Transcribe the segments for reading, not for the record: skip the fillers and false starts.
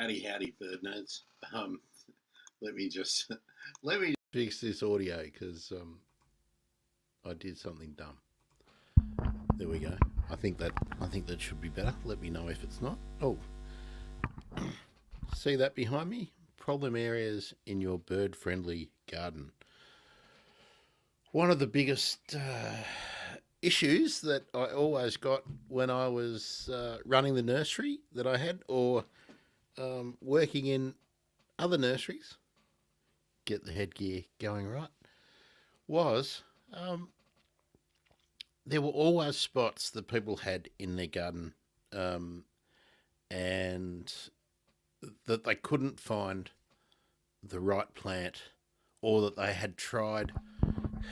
Howdy, bird nerds. Let me just let me fix this audio because I did something dumb. There we go. I think that should be better. Let me know if it's not. Oh, see that behind me? Problem areas in your bird-friendly garden. One of the biggest issues that I always got when I was running the nursery that I had, or working in other nurseries, get the headgear going right, was there were always spots that people had in their garden and that they couldn't find the right plant, or that they had tried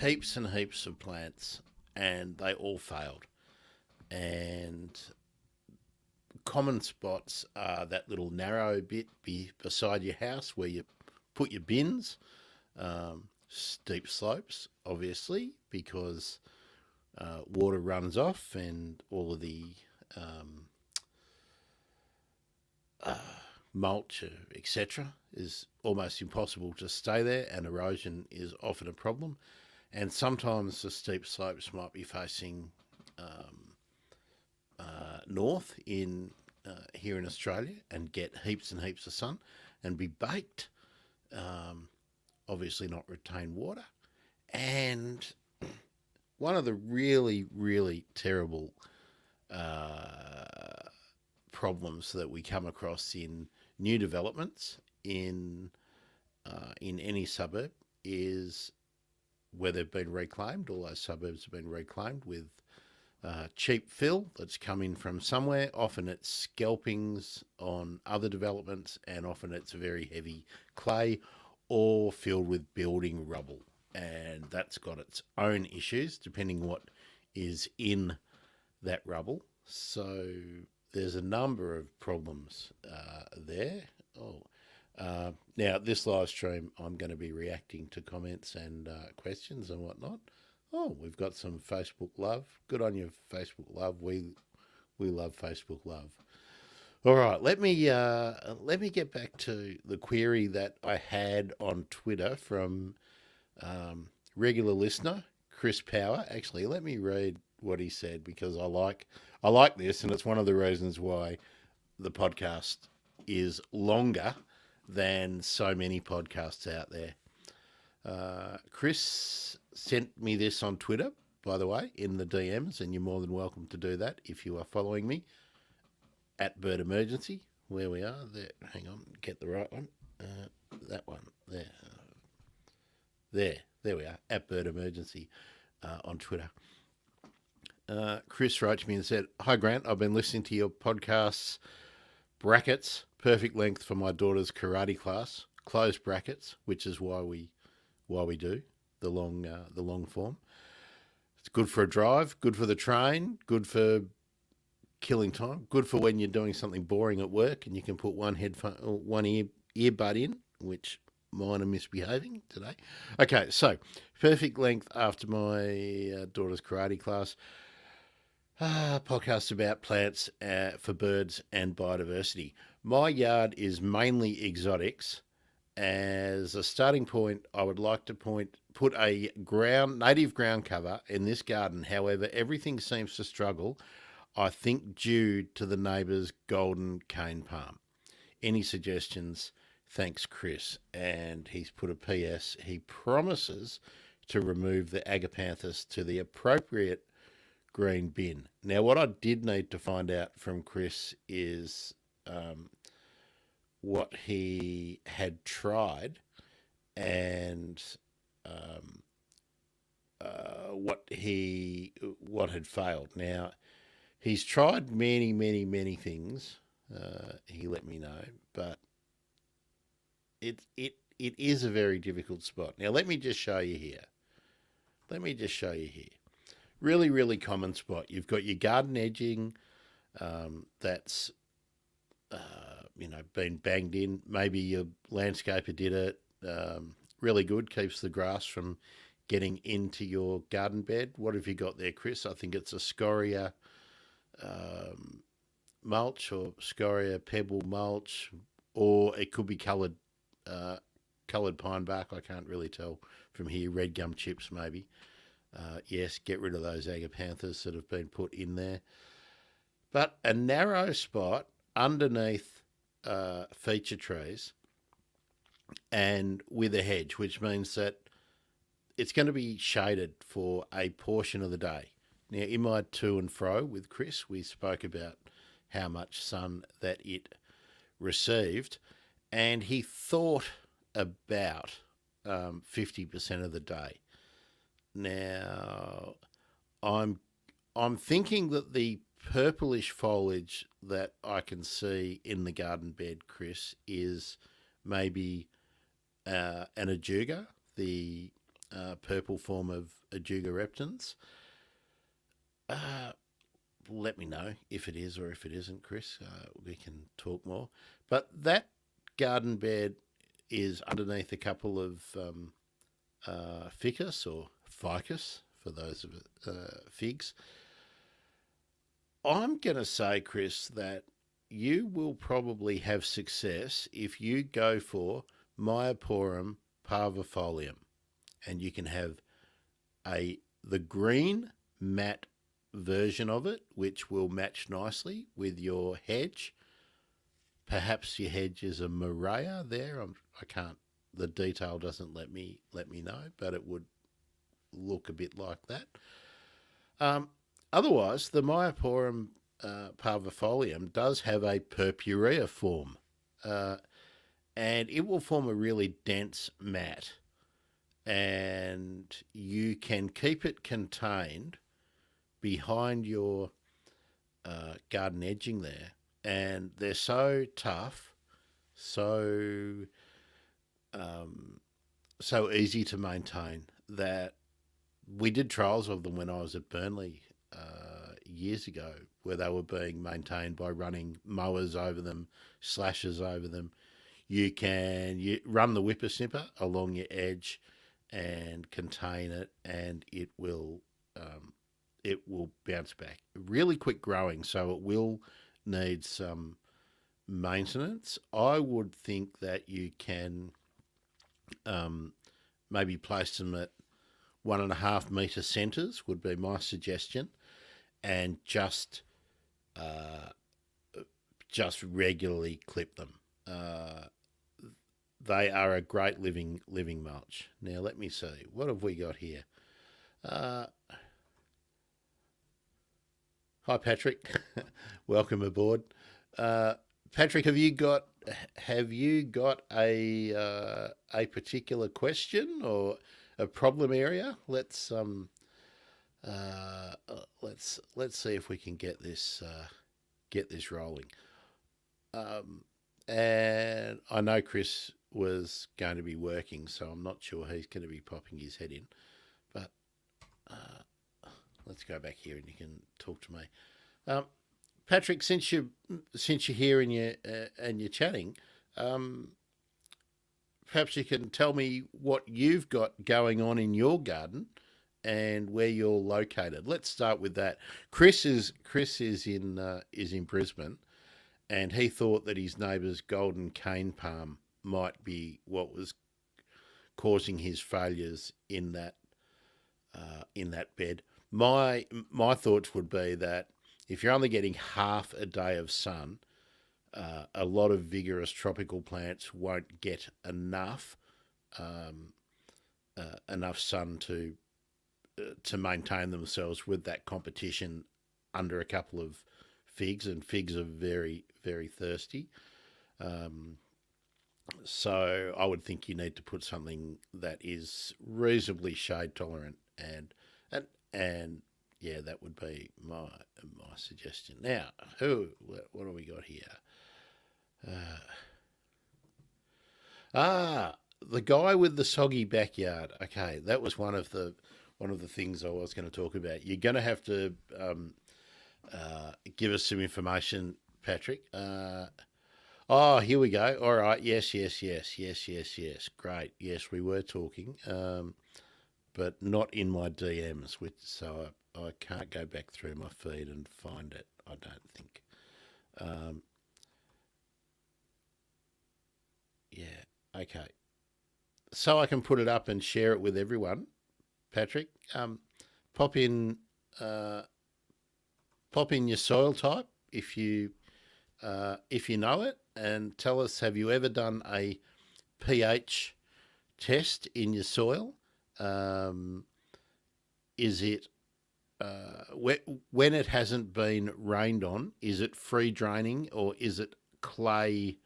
heaps and heaps of plants and they all failed. And common spots are that little narrow bit beside your house where you put your bins, steep slopes, obviously, because water runs off and all of the mulch, etc., is almost impossible to stay there, and erosion is often a problem. And sometimes the steep slopes might be facing north in here in Australia and get heaps and heaps of sun and be baked, obviously not retain water. And one of the really, really terrible problems that we come across in new developments in any suburb is where they've been reclaimed. All those suburbs have been reclaimed with cheap fill that's come in from somewhere. Often it's scalpings on other developments, and often it's very heavy clay or filled with building rubble. And that's got its own issues depending what is in that rubble. So there's a number of problems there. Now, this live stream, I'm going to be reacting to comments and questions and whatnot. Oh, we've got some Facebook love. Good on you, Facebook love. We love Facebook love. All right, let me get back to the query that I had on Twitter from regular listener Chris Power. Actually, let me read what he said, because I like this, and it's one of the reasons why the podcast is longer than so many podcasts out there. Chris sent me this on Twitter, by the way, in the DMs, and you're more than welcome to do that if you are following me at Bird Emergency, where we are. There, hang on, get the right one. That one, there we are, at Bird Emergency on Twitter. Chris wrote to me and said, "Hi Grant, I've been listening to your podcasts, brackets, perfect length for my daughter's karate class, close brackets, which is why we do the long form. It's good for a drive, good for the train, good for killing time, good for when you're doing something boring at work and you can put one earbud in, which mine are misbehaving today. Okay, so perfect length after my daughter's karate class. Podcast about plants for birds and biodiversity. My yard is mainly exotics. As a starting point, I would like to put a native ground cover in this garden. However, everything seems to struggle, I think due to the neighbour's golden cane palm. Any suggestions? Thanks, Chris." And he's put a PS. He promises to remove the agapanthus to the appropriate green bin. Now, what I did need to find out from Chris is what he had tried and what had failed. Now, he's tried many things. He let me know, but it is a very difficult spot. Now, let me just show you here. Really, really common spot. You've got your garden edging that's been banged in. Maybe your landscaper did it. Really good, keeps the grass from getting into your garden bed. What have you got there, Chris? I think it's a scoria mulch or scoria pebble mulch. or it could be coloured pine bark. I can't really tell from here. Red gum chips, maybe. Yes, get rid of those agapanthus that have been put in there. But a narrow spot underneath feature trees and with a hedge, which means that it's going to be shaded for a portion of the day. Now, in my to and fro with Chris, we spoke about how much sun that it received, and he thought about 50% of the day. Now, I'm thinking that the purplish foliage that I can see in the garden bed, Chris, is maybe an ajuga, the purple form of Ajuga reptans. Let me know if it is or if it isn't, Chris. We can talk more. But that garden bed is underneath a couple of ficus or ficus for those of figs. I'm going to say, Chris, that you will probably have success if you go for Myopurim Pavifolium, and you can have the green matte version of it, which will match nicely with your hedge. Perhaps your hedge is a Morea there. I can't. The detail doesn't let me know, but it would look a bit like that. Otherwise, the Myopurim Pavifolium does have a purpurea form, and it will form a really dense mat, and you can keep it contained behind your garden edging there, and they're so tough, so easy to maintain that we did trials of them when I was at Burnley years ago, where they were being maintained by running mowers over them, slashes over them. You run the whippersnipper along your edge and contain it, and it will bounce back. Really quick growing, so it will need some maintenance. I would think that you can maybe place them at 1.5 metre centres would be my suggestion, and just regularly clip them. They are a great living mulch. Now let me see, what have we got here? Hi Patrick, welcome aboard. Patrick, have you got a particular question or a problem area? Let's see if we can get this rolling. And I know Chris was going to be working, so I'm not sure he's going to be popping his head in. But let's go back here and you can talk to me. Patrick, since you're here and you're chatting, perhaps you can tell me what you've got going on in your garden and where you're located. Let's start with that. Chris is in Brisbane, and he thought that his neighbour's golden cane palm might be what was causing his failures in that bed. My thoughts would be that if you're only getting half a day of sun, a lot of vigorous tropical plants won't get enough sun to maintain themselves with that competition under a couple of figs, and figs are very, very thirsty. So I would think you need to put something that is reasonably shade tolerant, and yeah, that would be my suggestion. Now, what do we got here? The guy with the soggy backyard. Okay, that was one of the things I was going to talk about. You're going to have to give us some information, Patrick. Here we go. All right. Yes. Great. Yes, we were talking, but not in my DMs, so I can't go back through my feed and find it, I don't think. Yeah. Okay. So I can put it up and share it with everyone. Patrick, pop in uh, pop in your soil type if you know it, and tell us, have you ever done a pH test in your soil? Is it when it hasn't been rained on? Is it free draining, or is it clay,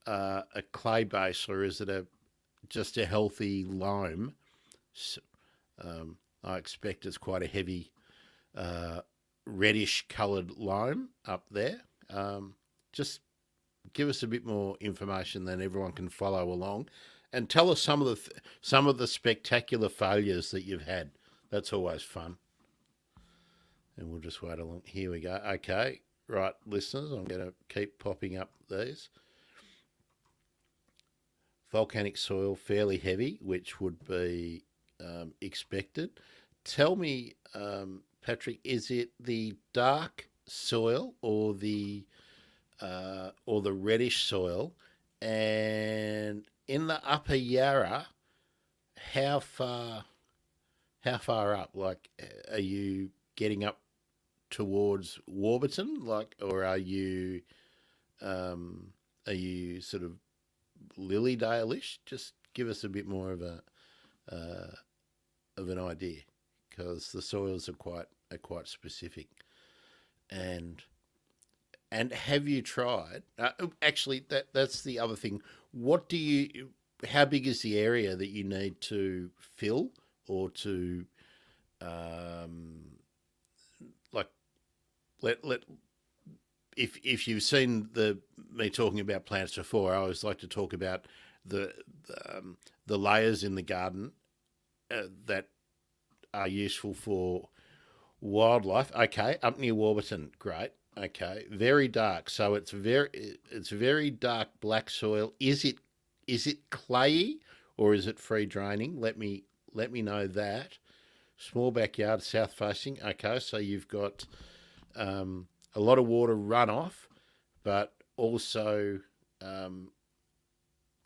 a clay base, or is it just a healthy loam? I expect it's quite a heavy uh, reddish coloured loam up there. Just give us a bit more information, then everyone can follow along, and tell us some of the spectacular failures that you've had. That's always fun. And we'll just wait along. Here we go. Okay, right, listeners, I'm going to keep popping up these. Volcanic soil, fairly heavy, which would be expected. Tell me, Patrick, is it the dark soil or the reddish soil? And in the Upper Yarra, how far up? Like, are you getting up towards Warburton, like, or are you sort of Lilydale-ish? Just give us a bit more of an idea, because the soils are quite specific. And have you tried? Actually, that's the other thing. How big is the area that you need to fill, or to like let if you've seen me talking about plants before, I always like to talk about the layers in the garden that are useful for wildlife. Okay, up near Warburton, great. Okay, very dark. So it's very dark black soil. Is it clayey, or is it free draining? Let me know that. Small backyard, south facing. Okay, so you've got a lot of water runoff, but also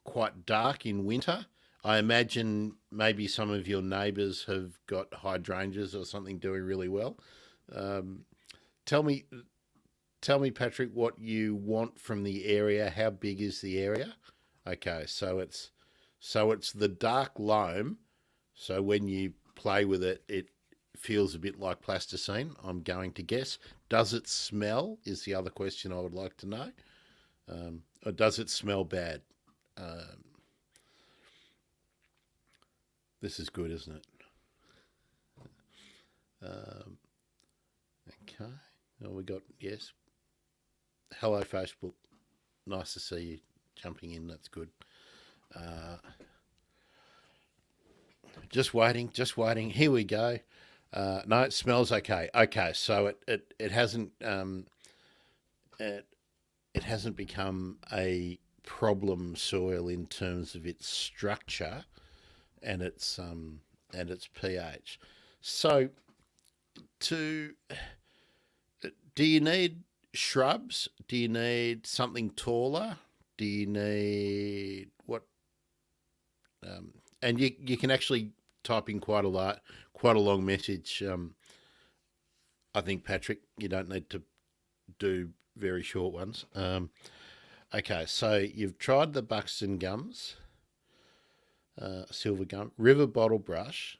quite dark in winter. I imagine maybe some of your neighbours have got hydrangeas or something doing really well. Tell me, Patrick, what you want from the area. How big is the area? Okay, so it's the dark loam. So when you play with it, it feels a bit like plasticine, I'm going to guess. Does it smell? Is the other question I would like to know. Or does it smell bad? This is good, isn't it? Okay. Oh, we got, yes. Hello, Facebook. Nice to see you jumping in. That's good. Just waiting. Here we go. No, it smells okay. Okay, so it hasn't it hasn't become a problem soil in terms of its structure and its pH. So, do you need shrubs? Do you need something taller? Do you need what? And you can actually type in quite a long message. I think, Patrick, you don't need to do very short ones. Okay, so you've tried the Buxton gums, silver gum, river bottle brush.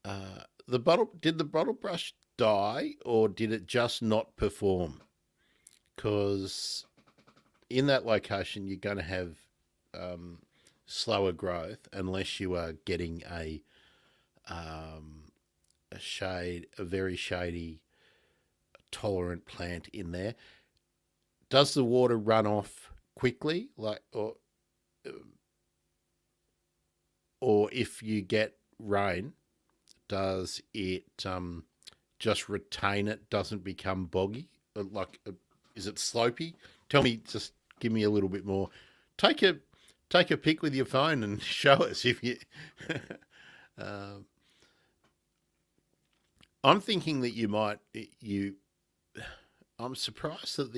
Did the bottle brush die, or did it just not perform? Because in that location, you're going to have slower growth unless you are getting a very shady, tolerant plant in there. Does the water run off quickly, or if you get rain, does it just retain it? Doesn't become boggy? Is it slopey? Tell me, just give me a little bit more. Take a pic with your phone and show us if you. I'm thinking that you might. I'm surprised that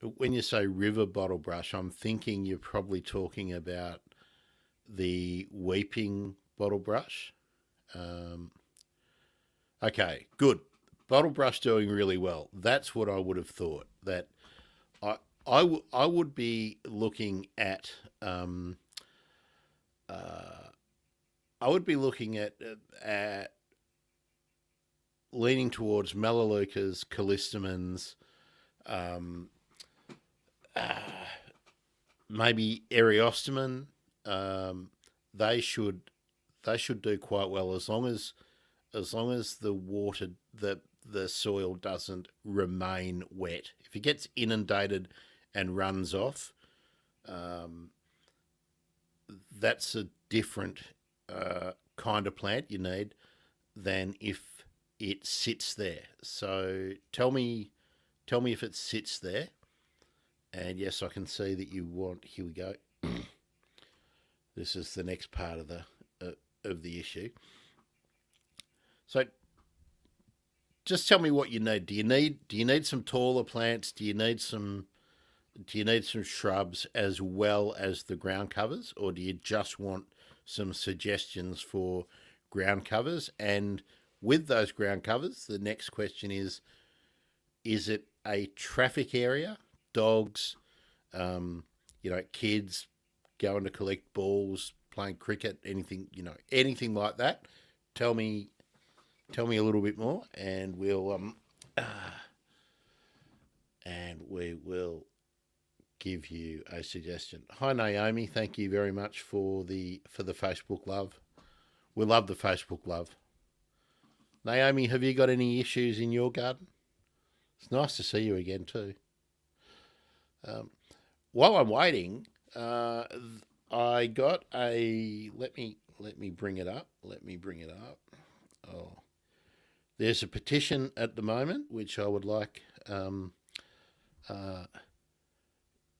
when you say river bottle brush, I'm thinking you're probably talking about the weeping bottle brush. Um, okay, good. Bottle brush doing really well. That's what I would have thought. That I I would be looking at uh, I would be looking at leaning towards melaleucas, callistemons, um, uh, maybe eriostemon. Um, they should they should do quite well as long as the soil doesn't remain wet. If it gets inundated and runs off, um, that's a different kind of plant you need than if it sits there. So tell me if it sits there. And yes, I can see that you want. Here we go. This is the next part of the issue. So just tell me what you need. Do you need some taller plants? Do you need some shrubs as well as the ground covers, or do you just want some suggestions for ground covers? And with those ground covers, the next question is it a traffic area? Dogs, kids going to collect balls, playing cricket, anything, anything like that. Tell me, tell me a little bit more, and we will give you a suggestion. Hi Naomi, thank you very much for the Facebook love. We love the Facebook love. Naomi, have you got any issues in your garden? It's nice to see you again too. Um, while I'm waiting, I got a. Let me bring it up. Let me bring it up. Oh, there's a petition at the moment which I would like. Uh,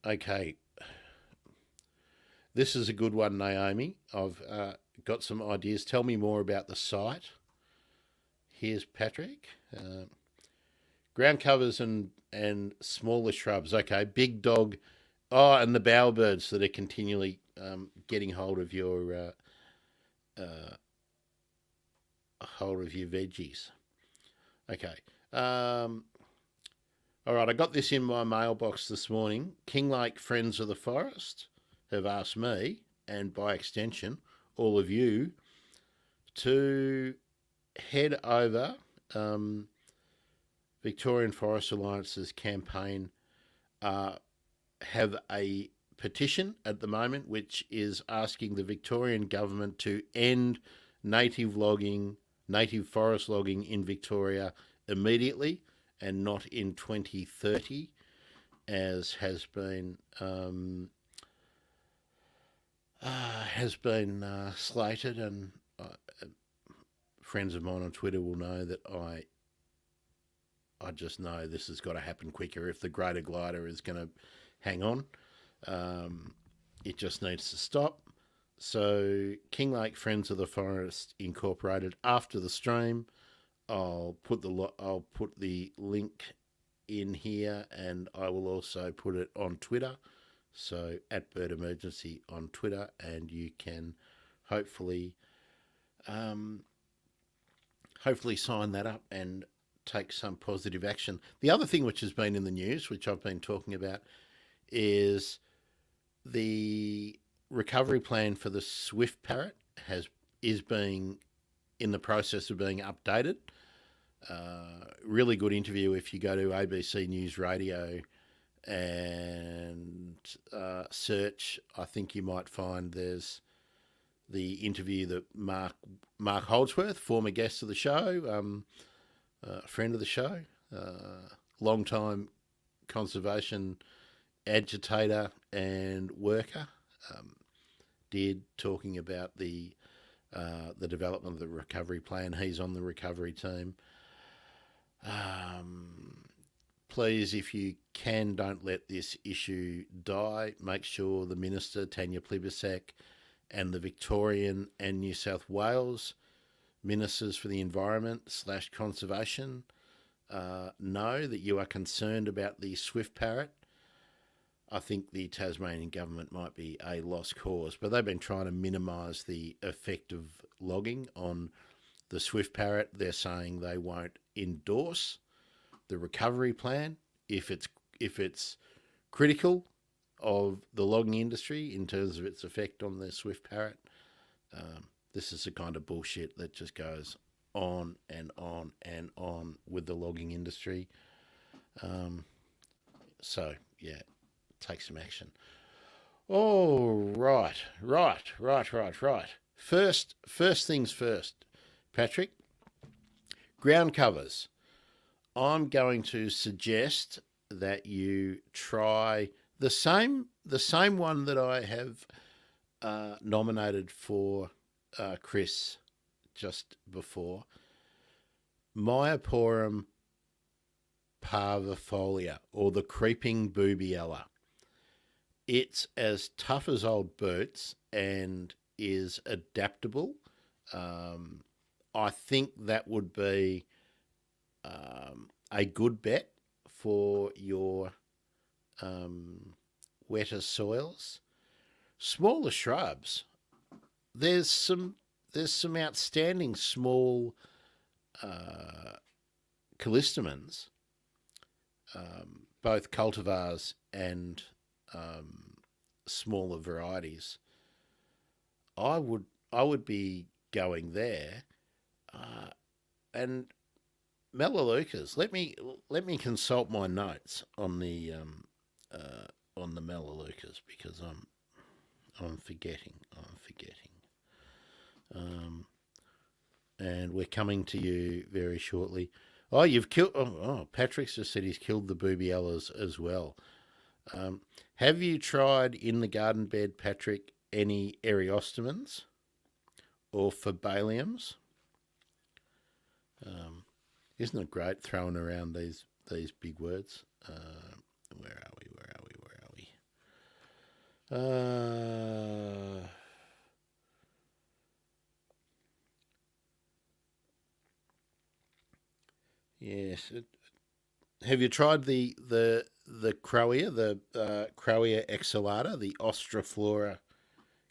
okay, this is a good one, Naomi. I've got some ideas. Tell me more about the site. Here's Patrick. Ground covers and smaller shrubs. Okay, big dog. Oh, and the bowerbirds that are continually getting uh, hold of your veggies. Okay. All right, I got this in my mailbox this morning. Kinglake Friends of the Forest have asked me, and by extension, all of you, to head over Victorian Forest Alliance's campaign. Have a petition at the moment which is asking the Victorian government to end native forest logging in Victoria immediately and not in 2030, as has been slated. And friends of mine on Twitter will know that I just know this has got to happen quicker if the greater glider is going to hang on. It just needs to stop. So Kinglake Friends of the Forest Incorporated. After the stream, I'll put the link in here, and I will also put it on Twitter. So at Bird Emergency on Twitter, and you can hopefully sign that up and take some positive action. The other thing which has been in the news, which I've been talking about, is the recovery plan for the swift parrot is being in the process of being updated. Really good interview. If you go to ABC News Radio and search, I think you might find there's the interview that Mark Holdsworth, former guest of the show, friend of the show, long time conservation agitator and worker, did, talking about the development of the recovery plan. He's on the recovery team. Please, if you can, don't let this issue die. Make sure the Minister, Tanya Plibersek, and the Victorian and New South Wales Ministers for the Environment / Conservation know that you are concerned about the swift parrot. I think the Tasmanian government might be a lost cause, but they've been trying to minimise the effect of logging on the swift parrot. They're saying they won't endorse the recovery plan if it's critical of the logging industry in terms of its effect on the swift parrot. This is the kind of bullshit that just goes on and on and on with the logging industry. So yeah, take some action. Oh, right. First things first, Patrick. Ground covers. I'm going to suggest that you try the same one that I have nominated for Chris just before. Myopurim Pavifolium, or the creeping boobiella. It's as tough as old boots and is adaptable. I think that would be a good bet for your wetter soils. Smaller shrubs. There's some outstanding small callistemons, both cultivars and smaller varieties. I would be going there, and Melaleucas. Let me consult my notes on the Melaleucas, because I'm forgetting. And we're coming to you very shortly. Oh, you've killed. Oh, Patrick's just said he's killed the boobiellas as well. Have you tried in the garden bed, Patrick, any eriostemons or phobaliums? Isn't it great throwing around these big words? Where are we? Yes. Have you tried the Crowea, the Crowea exhalata, the Ostraflora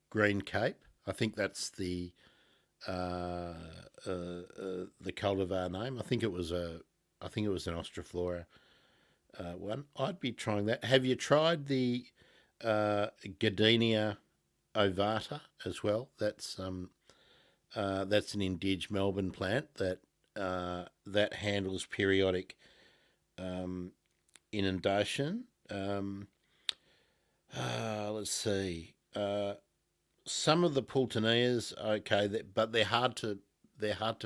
green cape? I think that's the cultivar name. I think it was an Ostraflora one. I'd be trying that. Have you tried the Gardenia ovata as well? That's an indige Melbourne plant that handles periodic inundation. Let's see. Some of the Pursunias, okay, but they're hard to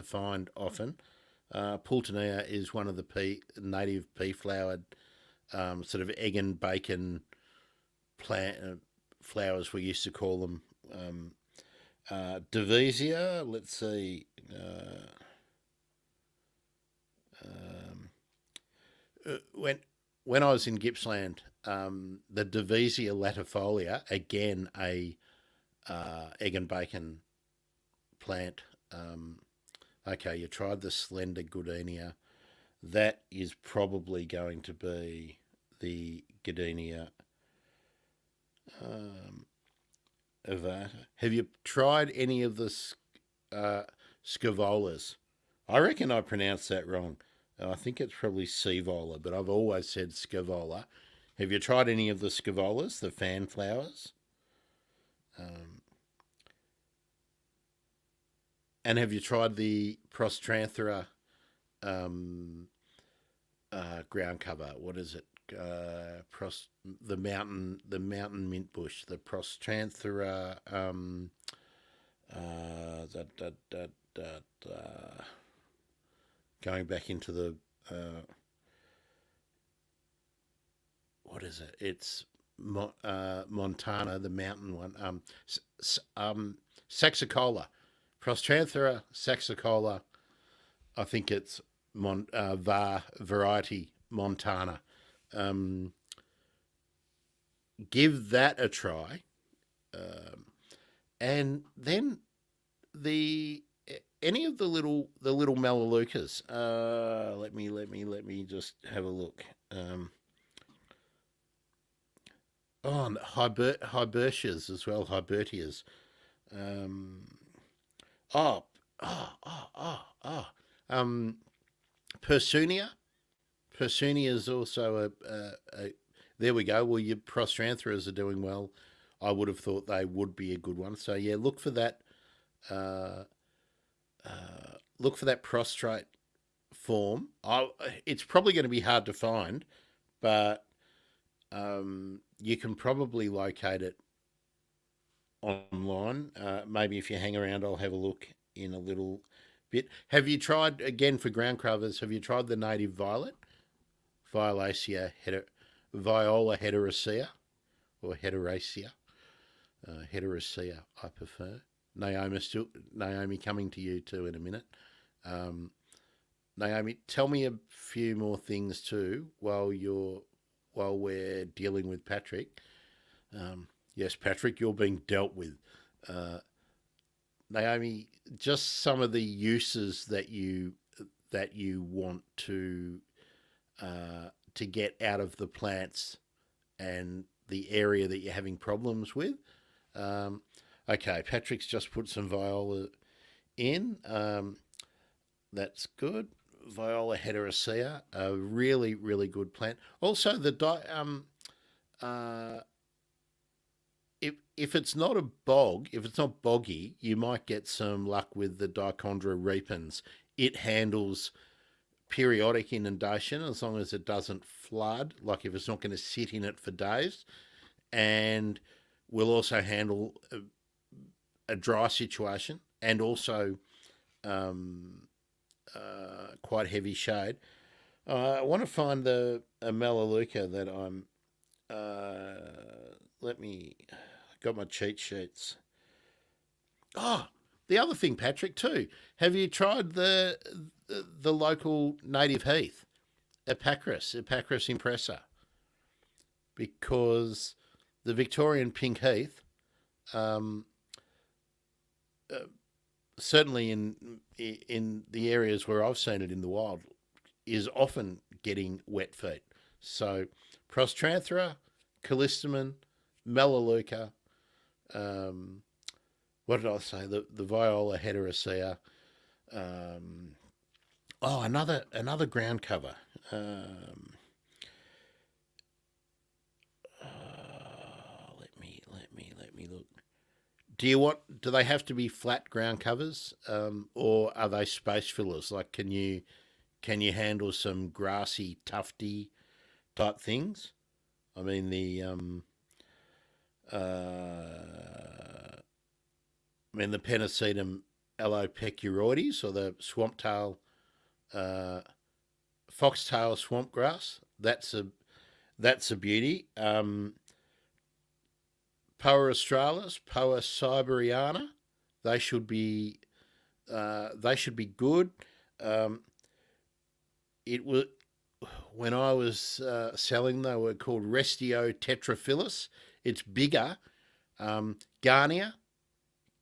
find often. Pultonea is one of the native pea-flowered sort of egg and bacon plant flowers, we used to call them. Devizia, let's see. When I was in Gippsland, the Devizia latifolia, again a egg and bacon plant. Okay, you tried the slender goodenia. That is probably going to be the Gardenia ovata. Have you tried any of the scavolas? I reckon I pronounced that wrong. I think it's probably scavola, but I've always said scavola. Have you tried any of the scavolas, the fan flowers? And have you tried the Prostranthera ground cover? What is it? The mountain mint bush, the Prostranthera. Going back into the what is it? It's Montana, the mountain one. Saxicola, Prostranthera saxicola. I think it's variety Montana. Give that a try, and then any of the little Melaleucas. Let me just have a look. Oh, and Hibertias as well, Hibertias. Um, oh, oh. Um, Persunia. Persunia is also a. There we go. Well, your Prostrantheras are doing well. I would have thought they would be a good one. So yeah, look for that. Uh, look for that prostrate form. It's probably going to be hard to find, but you can probably locate it online. Maybe if you hang around, I'll have a look in a little bit. Have you tried, again for ground covers, have you tried the native violet? Viola heteracea, or heteracea? Heteracea, I prefer. Naomi, coming to you too in a minute. Um, Naomi, tell me a few more things too while we're dealing with Patrick. Yes, Patrick, you're being dealt with. Uh, Naomi, just some of the uses that you want to get out of the plants and the area that you're having problems with. Um, okay, Patrick's just put some viola in. That's good. Viola heteracea, a really, really good plant. Also, uh, if it's not a bog, if it's not boggy, you might get some luck with the Dichondra repens. It handles periodic inundation as long as it doesn't flood, like if it's not going to sit in it for days, and will also handle a dry situation and also um, quite heavy shade. I want to find the a Melaleuca that I'm. Let me. Got my cheat sheets. Oh, the other thing, Patrick, too. Have you tried the local native heath, Epacris impressa? Because the Victorian pink heath, um, uh, certainly in the areas where I've seen it in the wild, is often getting wet feet. So, Prostranthera, Callistemon, Melaleuca, um, what did I say? The Viola heteracea. Um, another ground cover. Let me look. Do they have to be flat ground covers, or are they space fillers? Like, can you handle some grassy, tufty type things? I mean the Pennisetum allopecuroides, or the swamptail, uh, foxtail swamp grass. That's a beauty. Poa australis, Poa siberiana. They should be good. Um, it was when I was selling, they were called Restio tetraphilus. It's bigger. Garnia,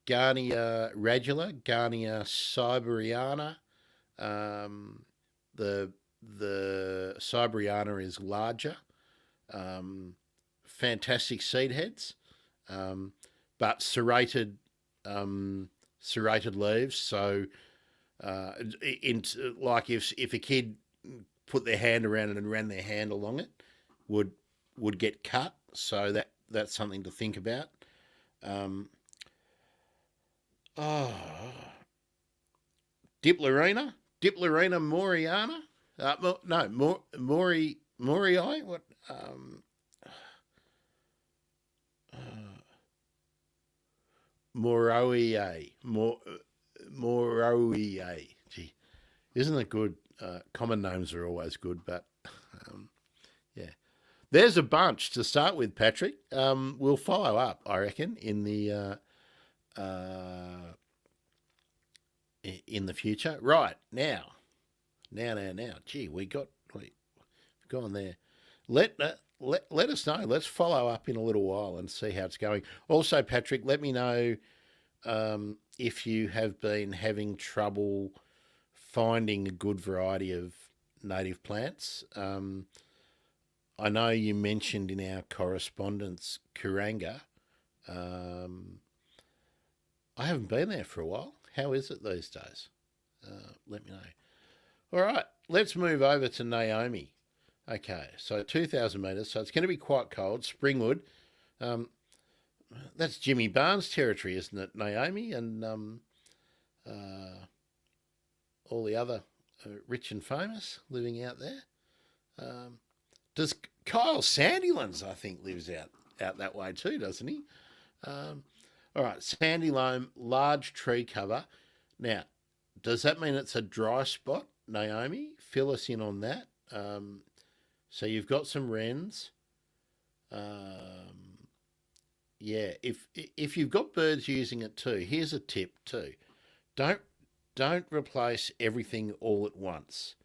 Garnia radula, Garnia siberiana. Um, the siberiana is larger. Um, Fantastic seed heads, um, but serrated leaves. So, in like if a kid put their hand around it and ran their hand along it, would would get cut. So that's something to think about. Um, oh, Diplerina moriana. No, Morii. What? Moroie. Moroie. Gee, isn't it good? Common names are always good, but um, yeah. There's a bunch to start with, Patrick. We'll follow up, I reckon, in the future. Right now. Gee, we've gone there. Let us know. Let's follow up in a little while and see how it's going. Also, Patrick, let me know if you have been having trouble finding a good variety of native plants. I know you mentioned in our correspondence Kuranga. Um, I haven't been there for a while. How is it these days? Let me know. All right, let's move over to Naomi. Okay, so 2,000 metres, so it's going to be quite cold. Springwood, um, that's Jimmy Barnes territory, isn't it, Naomi? And uh, all the other rich and famous living out there. Um, does Kyle Sandilands, I think, lives out that way too, doesn't he? Um, all right, sandy loam, large tree cover. Now, does that mean it's a dry spot, Naomi? Fill us in on that. So you've got some wrens. Um, yeah, if you've got birds using it too, here's a tip too. Don't don't replace everything all at once.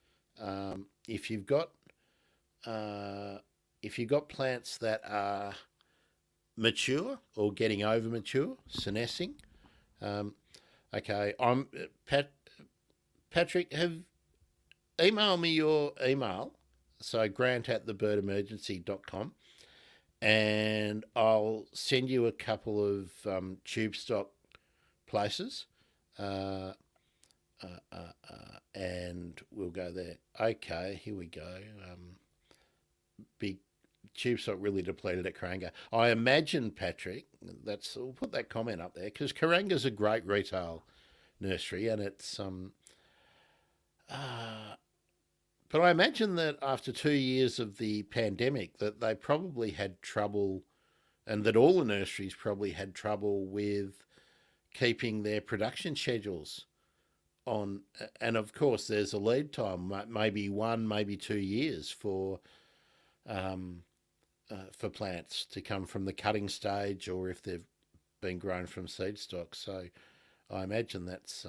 If you've got uh, if you've got plants that are mature or getting over mature, senescing. Um, okay, I'm Patrick. Have email me your email. So grant at thebirdemergency.com and I'll send you a couple of tube stock places, uh, and we'll go there. Okay, here we go. Big tube stock really depleted at Karanga. I imagine, Patrick, we'll put that comment up there because Karanga's a great retail nursery and it's but I imagine that after 2 years of the pandemic that they probably had trouble and that all the nurseries probably had trouble with keeping their production schedules on. And of course, there's a lead time, maybe 1, maybe 2 years um, for plants to come from the cutting stage or if they've been grown from seed stock. So I imagine that's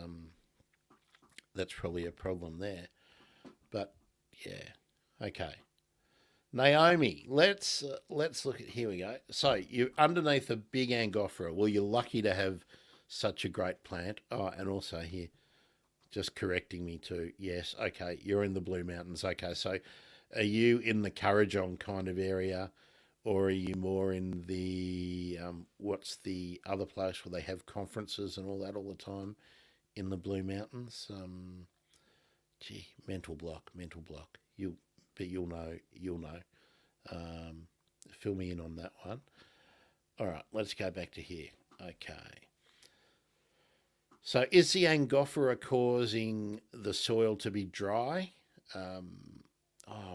probably a problem there. But yeah, okay. Naomi, let's look at, here we go. So you're underneath a big Angophora. Well, you're lucky to have such a great plant. Oh, and also here, just correcting me too. Yes, okay, you're in the Blue Mountains. Okay, so are you in the Currajong kind of area, or are you more in the what's the other place where they have conferences and all that all the time in the Blue Mountains? Gee, mental block. You'll know. Um, Fill me in on that one. All right, let's go back to here. Okay. So is the Angophora causing the soil to be dry?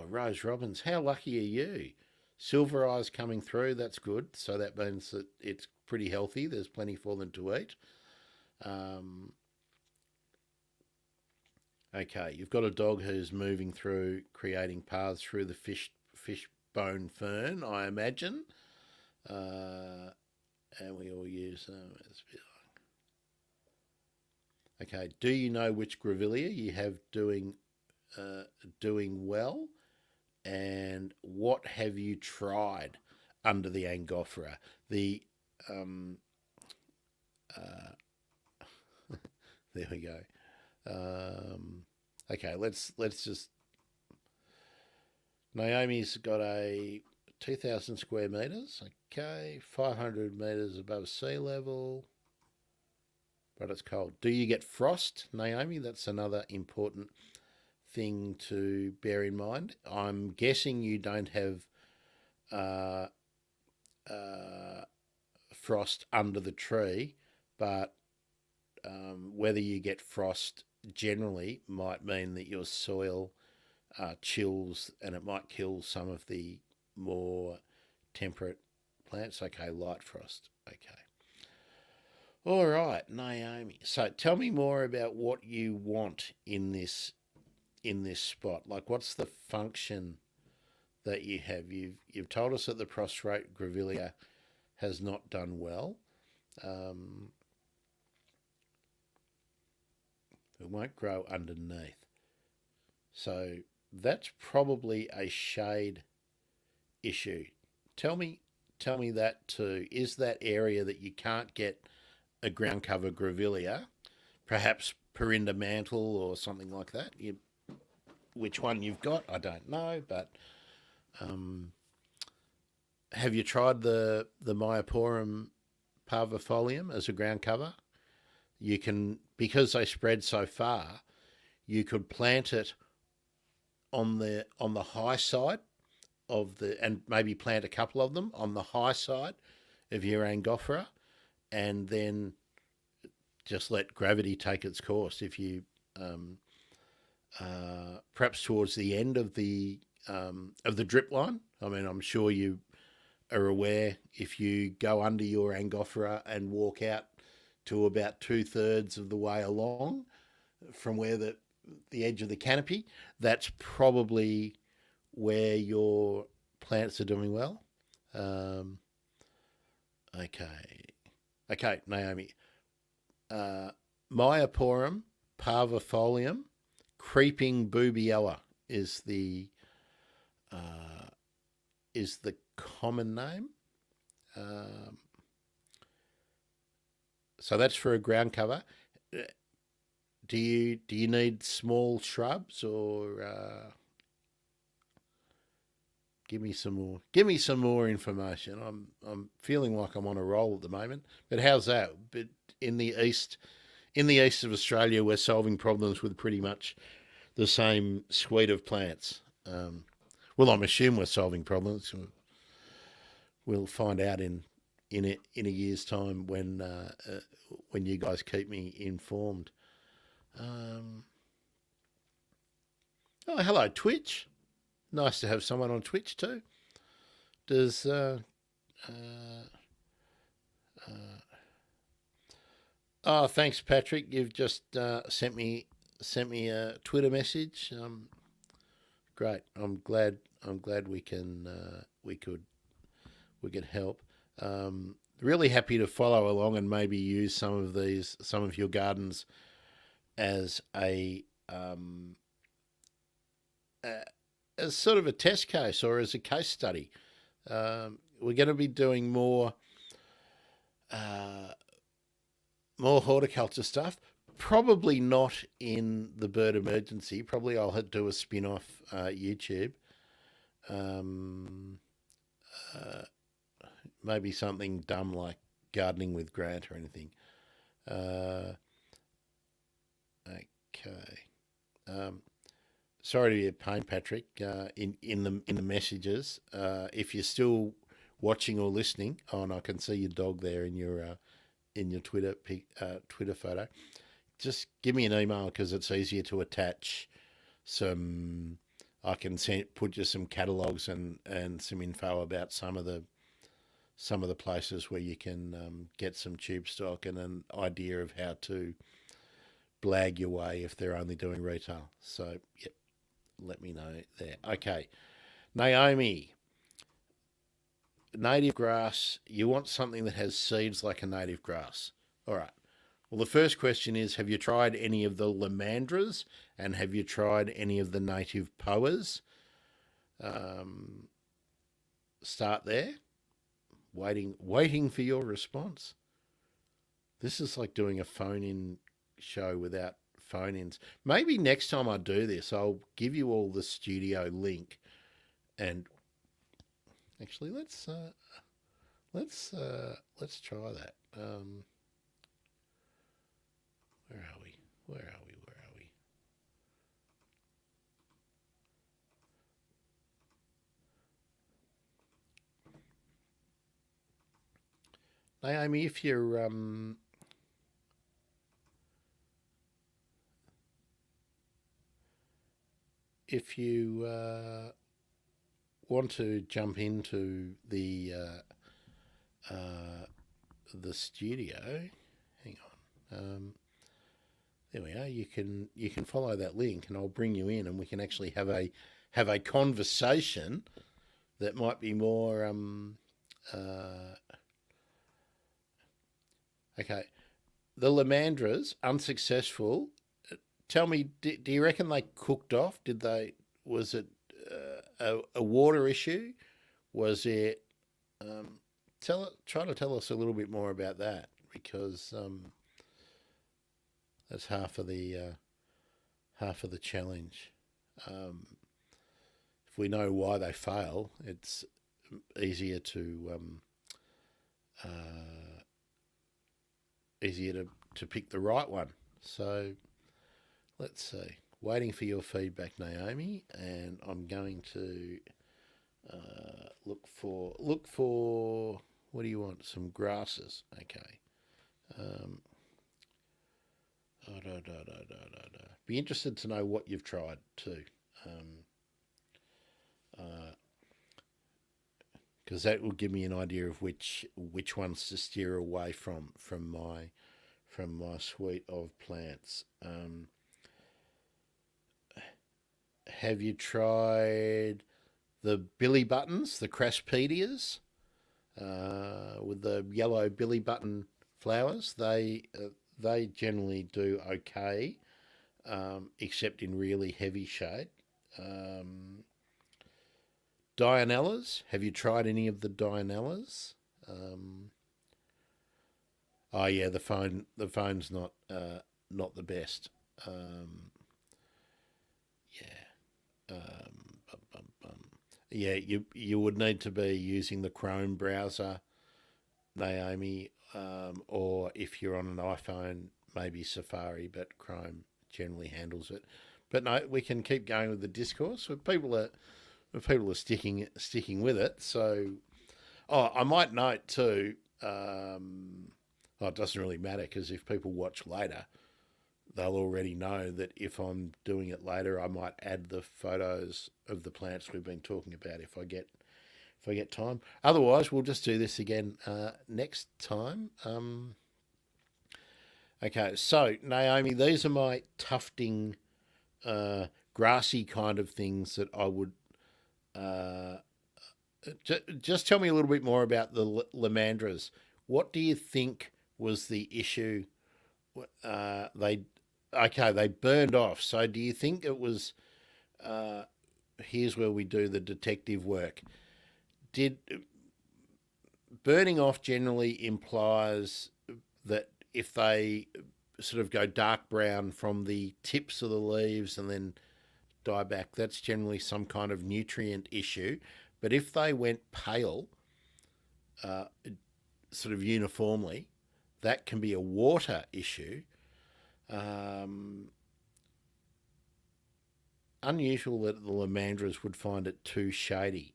Rose Robbins, how lucky are you? Silver eyes coming through, that's good. So that means that it's pretty healthy. There's plenty for them to eat. Okay, you've got a dog who's moving through, creating paths through the fishbone fern, I imagine. And we all use them. Okay, do you know which grevillea you have doing well? And what have you tried under the Angophora? The there we go. Okay, let's just. Naomi's got a 2,000 square meters. Okay, 500 meters above sea level. But it's cold. Do you get frost, Naomi? That's another important thing to bear in mind. I'm guessing you don't have uh, frost under the tree, but whether you get frost generally might mean that your soil chills and it might kill some of the more temperate plants. Okay, light frost. Okay. All right, Naomi. So tell me more about what you want in this spot. Like, what's the function that you have? You've told us that the prostrate grevillea has not done well. It won't grow underneath. So that's probably a shade issue. Tell me that too. Is that area that you can't get a ground cover grevillea, perhaps Perinda mantle or something like that? Which one you've got, I don't know, but have you tried the Myopurim Pavifolium as a ground cover? You can, because they spread so far, you could plant it on the high side of the, and maybe plant a couple of them on the high side of your Angophora, and then just let gravity take its course. If you perhaps towards the end of the drip line, I mean, I'm sure you are aware, if you go under your Angophora and walk out to about 2/3 of the way along from where the edge of the canopy, that's probably where your plants are doing well. Okay, Naomi. Myopurim Pavifolium creeping boobiella is the common name. So that's for a ground cover. Do you need small shrubs, or give me some more information? I'm feeling like I'm on a roll at the moment. But how's that? But in the east of Australia, we're solving problems with pretty much the same suite of plants. Well, I'm assuming we're solving problems. We'll find out in a year's time when you guys keep me informed. Oh, hello, Twitch. Nice to have someone on Twitch too. Does oh, thanks, Patrick. You've just sent me a Twitter message. Great. I'm glad we can we could help. Really happy to follow along and maybe use some of your gardens as as sort of a test case or as a case study. We're going to be doing more horticulture stuff. Probably not in the bird emergency. Probably I'll do a spin-off YouTube. Maybe something dumb like gardening with Grant or anything. Okay. Sorry to be a pain, Patrick. In the messages, if you're still watching or listening, and I can see your dog there in your Twitter photo. Just give me an email because it's easier to attach some. I can put you some catalogues and some info about some of the places where you can get some tube stock and an idea of how to blag your way if they're only doing retail. So, yep, let me know there. Okay, Naomi, native grass. You want something that has seeds like a native grass. All right. Well, the first question is, have you tried any of the lamandras and have you tried any of the native poas? Start there. Waiting for your response. This is like doing a phone-in show without phone-ins. Maybe next time I do this, I'll give you all the studio link. And actually, let's try that. Where are we? Naomi, if you're want to jump into the studio, hang on. There we are. You can follow that link, and I'll bring you in, and we can actually have a conversation that might be more. Okay, the lamandras unsuccessful. Tell me, do you reckon they cooked off? Was it a water issue? Was it? Try to tell us a little bit more about that, because that's half of the challenge. If we know why they fail, it's easier to pick the right one. So let's see. Waiting for your feedback, Naomi, and I'm going to look for what do you want? Some grasses. Okay. Be interested to know what you've tried too, because that will give me an idea of which ones to steer away from my suite of plants. Have you tried the billy buttons, the Craspedias, with the yellow billy button flowers? They generally do okay, except in really heavy shade. Dianellas. Have you tried any of the Dianellas? Oh yeah, the phone's not the best. Yeah, you would need to be using the Chrome browser, Naomi, or if you're on an iPhone, maybe Safari, but Chrome generally handles it. But no, we can keep going with the discourse. People are sticking with it. So, I might note too. It doesn't really matter because if people watch later, they'll already know that if I'm doing it later, I might add the photos of the plants we've been talking about if I get time. Otherwise, we'll just do this again next time. Okay, so Naomi, these are my tufting, grassy kind of things that I would. Just tell me a little bit more about the lamandras. What do you think was the issue? They burned off. So do you think it was? Here's where we do the detective work. Did burning off generally implies that if they sort of go dark brown from the tips of the leaves and then die back, that's generally some kind of nutrient issue. But if they went pale, sort of uniformly, that can be a water issue. Unusual that the lamandras would find it too shady.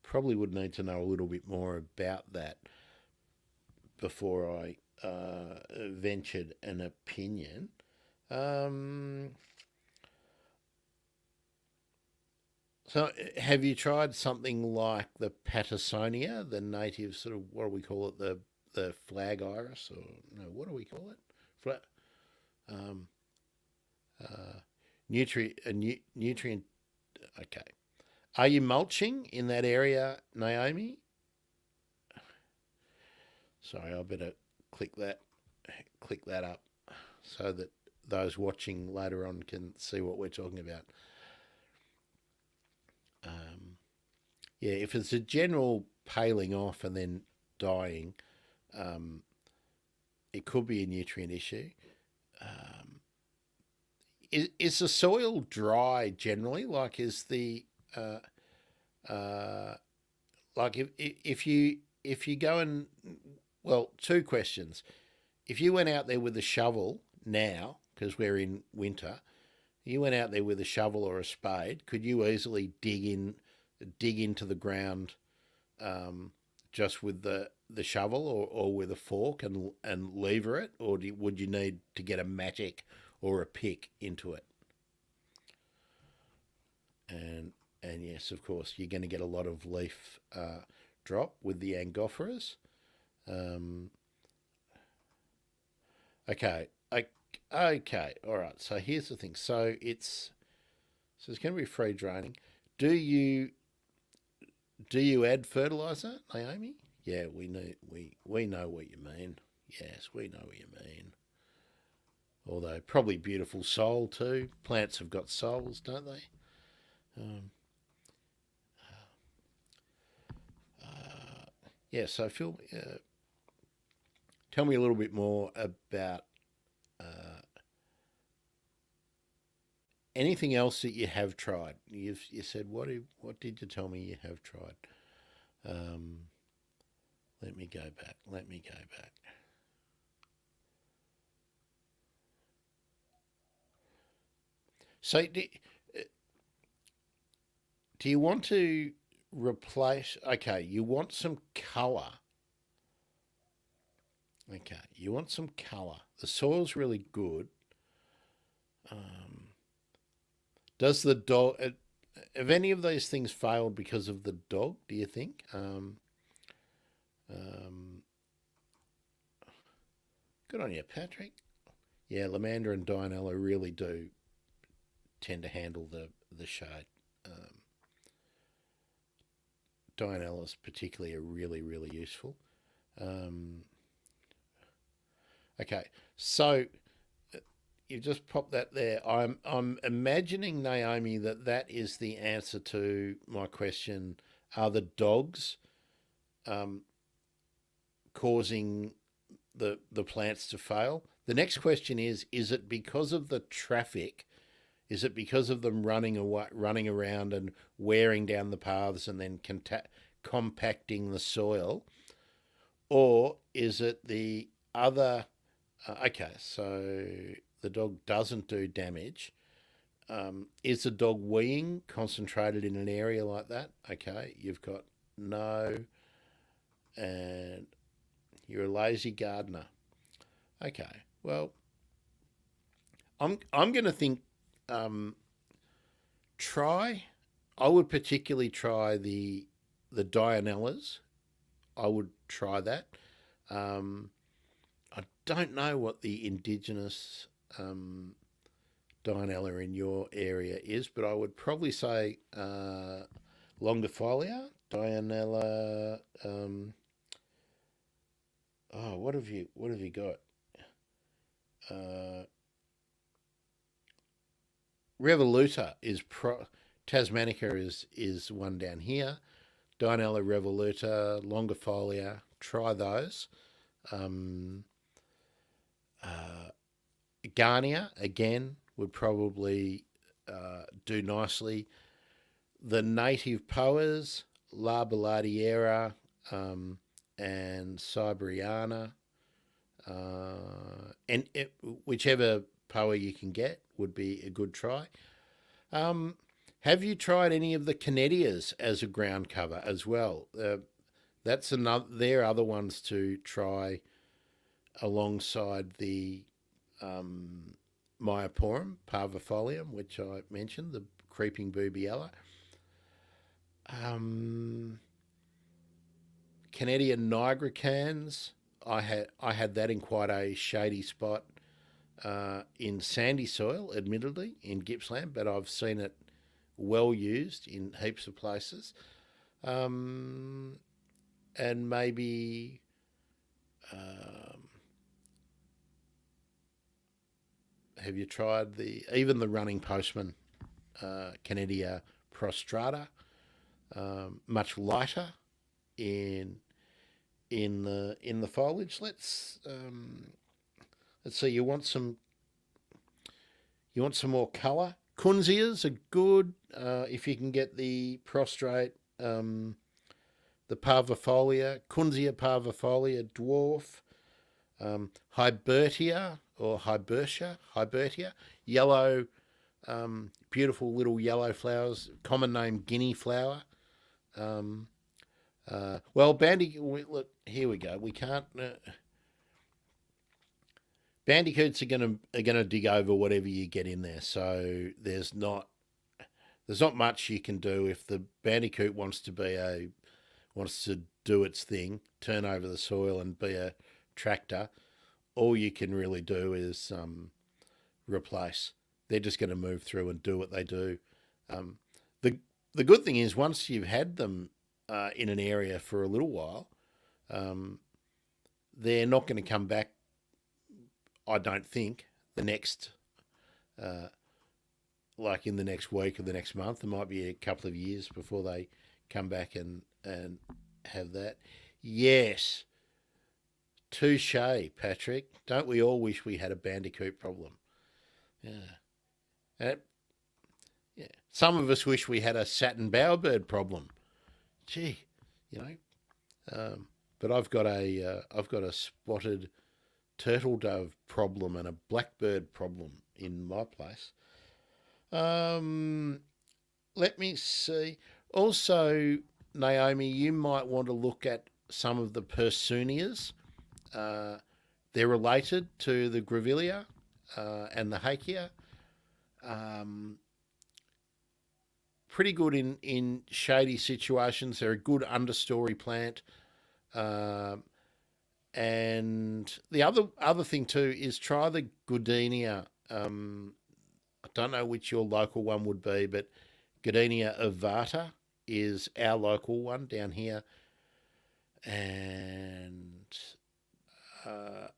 Probably would need to know a little bit more about that before I ventured an opinion. So, have you tried something like the Pattersonia, the native sort of, what do we call it, the flag iris, or no, what do we call it? Um, nutrient. Okay. Are you mulching in that area, Naomi? Sorry, I better click that up so that those watching later on can see what we're talking about. Yeah, if it's a general paling off and then dying, it could be a nutrient issue. Is the soil dry generally? Like, is the like if you go and, well, two questions. If you went out there with a shovel now, because we're in winter, you went out there with a shovel or a spade, could you easily dig into the ground, just with the shovel or with a fork and lever it, or would you need to get a mattock or a pick into it? And yes, of course, you're going to get a lot of leaf drop with the Angophoras. Okay, all right. So here's the thing. So it's going to be free draining. Do you add fertilizer, Naomi? Yeah, we know what you mean. Yes, we know what you mean. Although probably beautiful soul too. Plants have got souls, don't they? Yeah. So Phil, tell me a little bit more about anything else that you have tried? You said what did you tell me you have tried? Um, let me go back. Let me go back. So do you want to replace? Okay, you want some colour. Okay, you want some colour. The soil's really good. Does the dog? Have any of these things failed because of the dog? Do you think? Um, Good on you, Patrick. Yeah, Lamander and Dianella really do tend to handle the shade. Um, Dianella's particularly are really useful. Um, okay, so you just popped that there. I'm imagining, Naomi, that is the answer to my question: are the dogs um, causing the plants to fail? The next question is it because of the traffic? Is it because of them running around and wearing down the paths and then compacting the soil, or is it the other? Okay, so the dog doesn't do damage. Is the dog weeing concentrated in an area like that? Okay, you've got no, and you're a lazy gardener. Okay, well, I'm going to think. Um, Try. I would particularly try the Dianellas. I would try that. Um, I don't know what the indigenous Dianella in your area is, but I would probably say longifolia, Dianella. What have you got? Uh, Revoluta is Tasmanica is one down here. Dianella revoluta, longifolia. Try those. Um, uh, Garnia again would probably do nicely. The native poas, La Balladiera, and Siberiana, and whichever poa you can get would be a good try. Um, have you tried any of the Canedias as a ground cover as well? That's another. They're other ones to try alongside the Myopurim Pavifolium, which I mentioned, the creeping boobiella. Um, Canadian nigricans. I had that in quite a shady spot in sandy soil, admittedly, in Gippsland, but I've seen it well used in heaps of places. Um, and maybe um, have you tried even the running postman, Canadia prostrata, much lighter in the foliage. Let's see. You want some more colour. Kunzias are good if you can get the prostrate, the parvifolia, Kunzia parvifolia dwarf, Hybertia, yellow, beautiful little yellow flowers, common name guinea flower. Um, well, look, here we go. We can't. Bandicoots are gonna dig over whatever you get in there. So there's not much you can do if the bandicoot wants to do its thing, turn over the soil and be a tractor. All you can really do is replace. They're just going to move through and do what they do. Um, the the good thing is once you've had them in an area for a little while, um, they're not going to come back. I don't think the next, uh, like in the next week or the next month. It might be a couple of years before they come back and have that. Yes, touche, Patrick. Don't we all wish we had a bandicoot problem? Yeah. And Yeah. Some of us wish we had a satin bowerbird problem. Gee, you know. But I've got a spotted turtle dove problem and a blackbird problem in my place. Let me see. Also, Naomi, you might want to look at some of the Pursunias. Uh, they're related to the Grevillea and the Hakea. Um, Pretty good in shady situations. They're a good understory plant. Uh, and the other thing too is try the Goodenia. I don't know which your local one would be, but Goodenia ovata is our local one down here. And uh,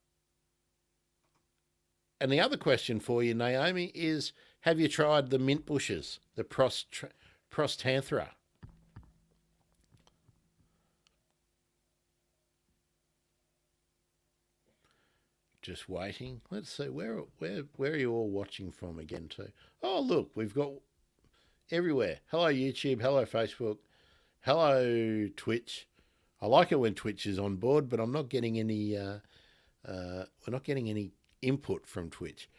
and the other question for you, Naomi, is have you tried the mint bushes, the Prostanthera? Just waiting. Let's see where are you all watching from again too? Oh look, we've got everywhere. Hello YouTube, hello Facebook, hello Twitch. I like it when Twitch is on board, but I'm not getting any. We're not getting any input from Twitch.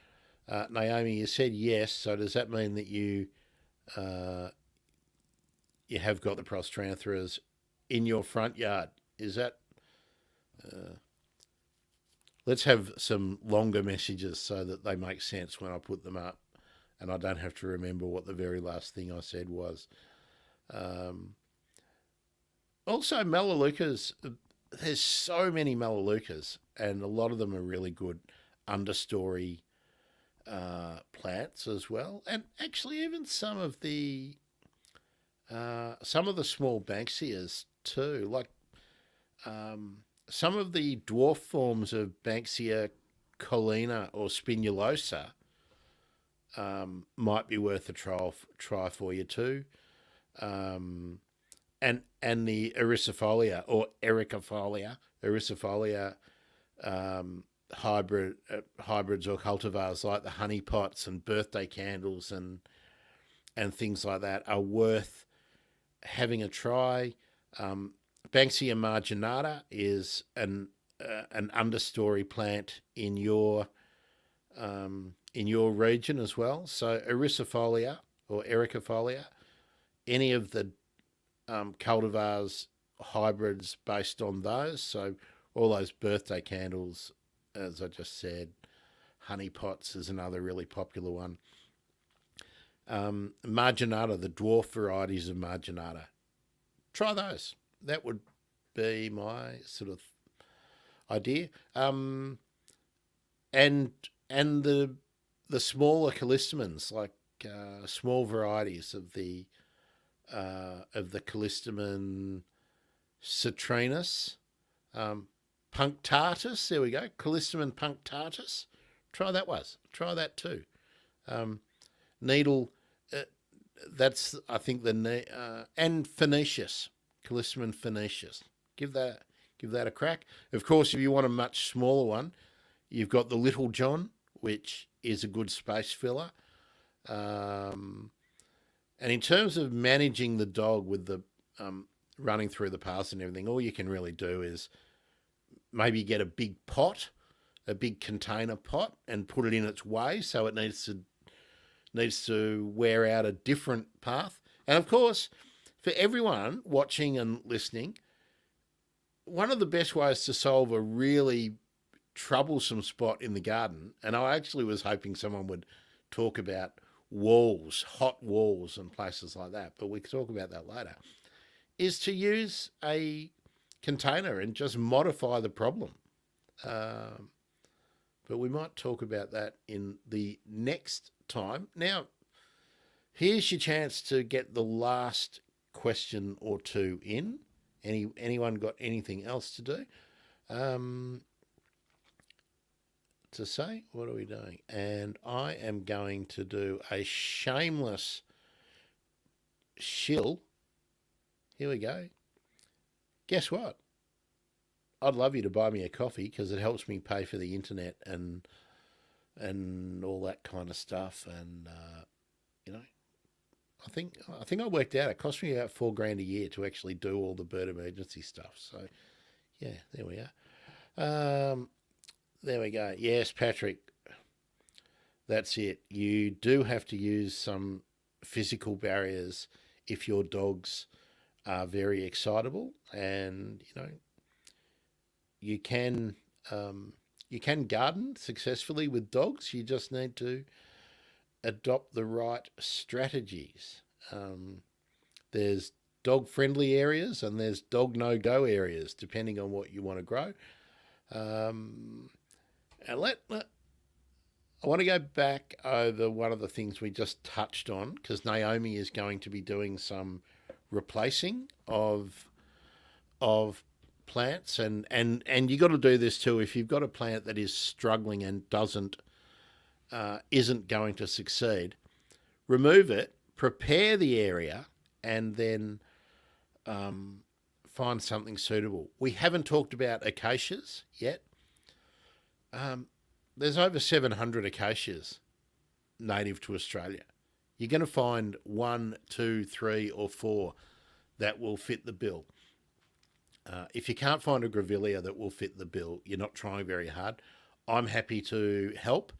Naomi, you said yes, so does that mean that uh, you have got the Prostrantheras in your front yard? Is that? Uh, let's have some longer messages so that they make sense when I put them up, and I don't have to remember what the very last thing I said was. Um, Also, Melaleucas, there's so many Melaleucas, and a lot of them are really good understory plants as well. And actually, even some of the small Banksias too, like some of the dwarf forms of Banksia collina or spinulosa might be worth a try for you too. Um, and the Ericifolia hybrids or cultivars like the honey pots and birthday candles and things like that are worth having a try. Banksia marginata is an understory plant in your region as well. So Ericifolia or Ericofolia, any of the cultivars, hybrids based on those. So all those birthday candles, as I just said, honey pots is another really popular one. Marginata, the dwarf varieties of Marginata, try those. That would be my sort of idea. And the smaller callistemons, like small varieties of the callistemon citrinus, punctatus. There we go, callistemon punctatus. Try that too. Needle. That's I think and Phoenicius, callistemon Phoenicius. Give that a crack. Of course, if you want a much smaller one, you've got the Little John, which is a good space filler. And in terms of managing the dog with the running through the paths and everything, all you can really do is maybe get a big pot, a big container pot, and put it in its way so it needs to wear out a different path. And of course, for everyone watching and listening, one of the best ways to solve a really troublesome spot in the garden, and I actually was hoping someone would talk about walls, hot walls and places like that, but we can talk about that later, is to use a container and just modify the problem. But we might talk about that in the next time. Now, here's your chance to get the last question or two in. Anyone got anything else to do? To say, what are we doing? And I am going to do a shameless shill. Here we go. Guess what? I'd love you to buy me a coffee because it helps me pay for the internet and all that kind of stuff. And you know, I think I worked out it cost me about $4,000 a year to actually do all the bird emergency stuff. So yeah, there we are. There we go. Yes, Patrick, that's it. You do have to use some physical barriers if your dogs are very excitable, and you can you can garden successfully with dogs. You just need to adopt the right strategies. Um, there's dog friendly areas and there's dog no go areas, depending on what you want to grow. Um, and I want to go back over one of the things we just touched on, because Naomi is going to be doing some replacing of plants, and you got to do this too if you've got a plant that is struggling and doesn't isn't going to succeed. Remove it, prepare the area, and then find something suitable. We haven't talked about acacias yet. There's over 700 acacias native to Australia. You're going to find one, two, three, or four that will fit the bill. If you can't find a grevillea that will fit the bill, you're not trying very hard. I'm happy to help.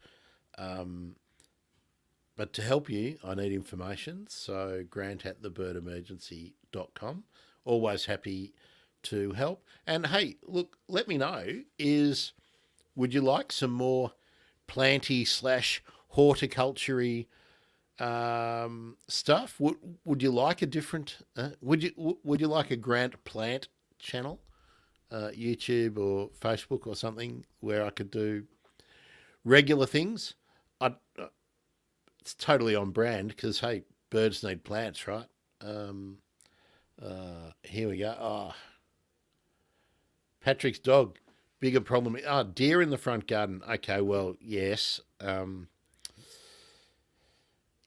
But to help you, I need information. So grant at thebirdemergency.com. Always happy to help. And hey, look, let me know, would you like some more planty / horticulture stuff? Would you like a different? Would you like a Grant Plant channel, YouTube or Facebook or something where I could do regular things? It's totally on brand because hey, birds need plants, right? Here we go. Oh, Patrick's dog. Bigger problem. Oh, deer in the front garden. Okay, well, yes.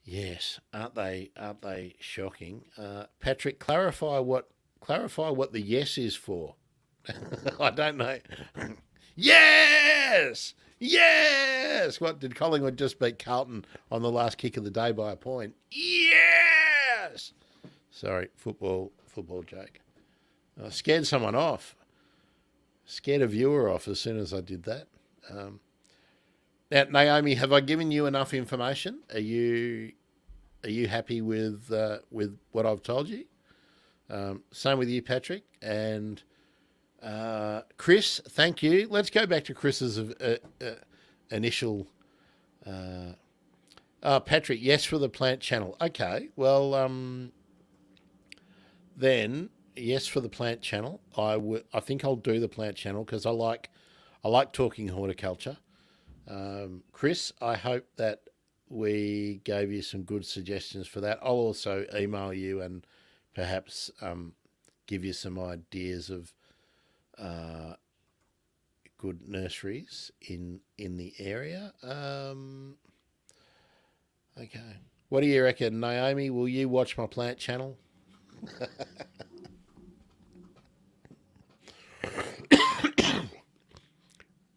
Yes, aren't they shocking? Patrick, clarify what the yes is for. I don't know. Yes! Yes! What, did Collingwood just beat Carlton on the last kick of the day by a point? Yes! Sorry, football joke. I scared someone off. Scared a viewer off as soon as I did that. Now, Naomi, have I given you enough information? Are you happy with what I've told you? Same with you, Patrick. And Chris, thank you. Let's go back to Chris's initial. Patrick, yes for the plant channel. Okay, well, then yes for the plant channel. I think I'll do the plant channel because I like talking horticulture. Chris, I hope that we gave you some good suggestions for that. I'll also email you and perhaps give you some ideas of good nurseries in the area. Okay. What do you reckon, Naomi? Will you watch my plant channel?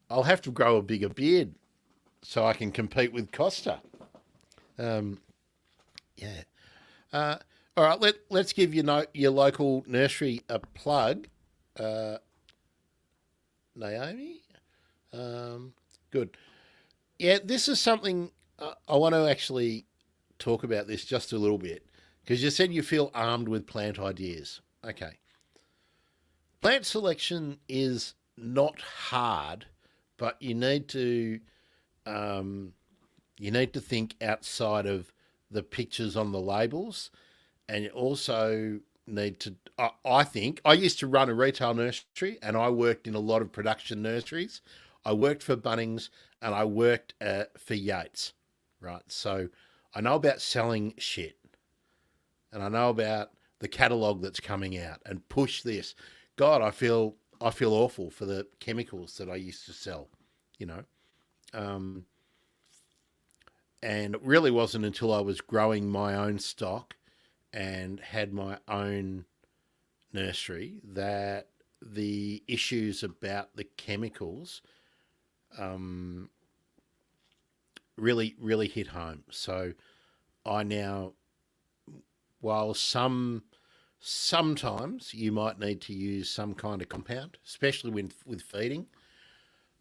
I'll have to grow a bigger beard so I can compete with Costa. Yeah. All right. Let's give your local nursery a plug. Naomi. Good. Yeah, this is something I want to actually talk about this just a little bit because you said you feel armed with plant ideas. Okay. Plant selection is not hard, but you need to think outside of the pictures on the labels, and you also need to. I think I used to run a retail nursery, and I worked in a lot of production nurseries. I worked for Bunnings, and I worked for Yates, right? So I know about selling shit, and I know about the catalogue that's coming out, and push this. God, I feel awful for the chemicals that I used to sell, you know. And it really wasn't until I was growing my own stock and had my own nursery that the issues about the chemicals really hit home. So I now while sometimes you might need to use some kind of compound, especially with feeding.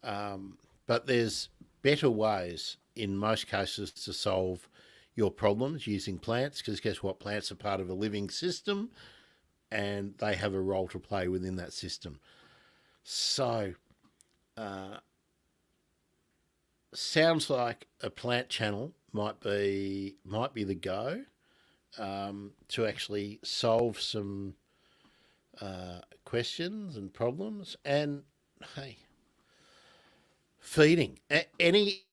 But there's better ways in most cases to solve your problems using plants, because guess what? Plants are part of a living system and they have a role to play within that system. So, sounds like a plant channel might be the go to actually solve some questions and problems. And hey, feeding. Any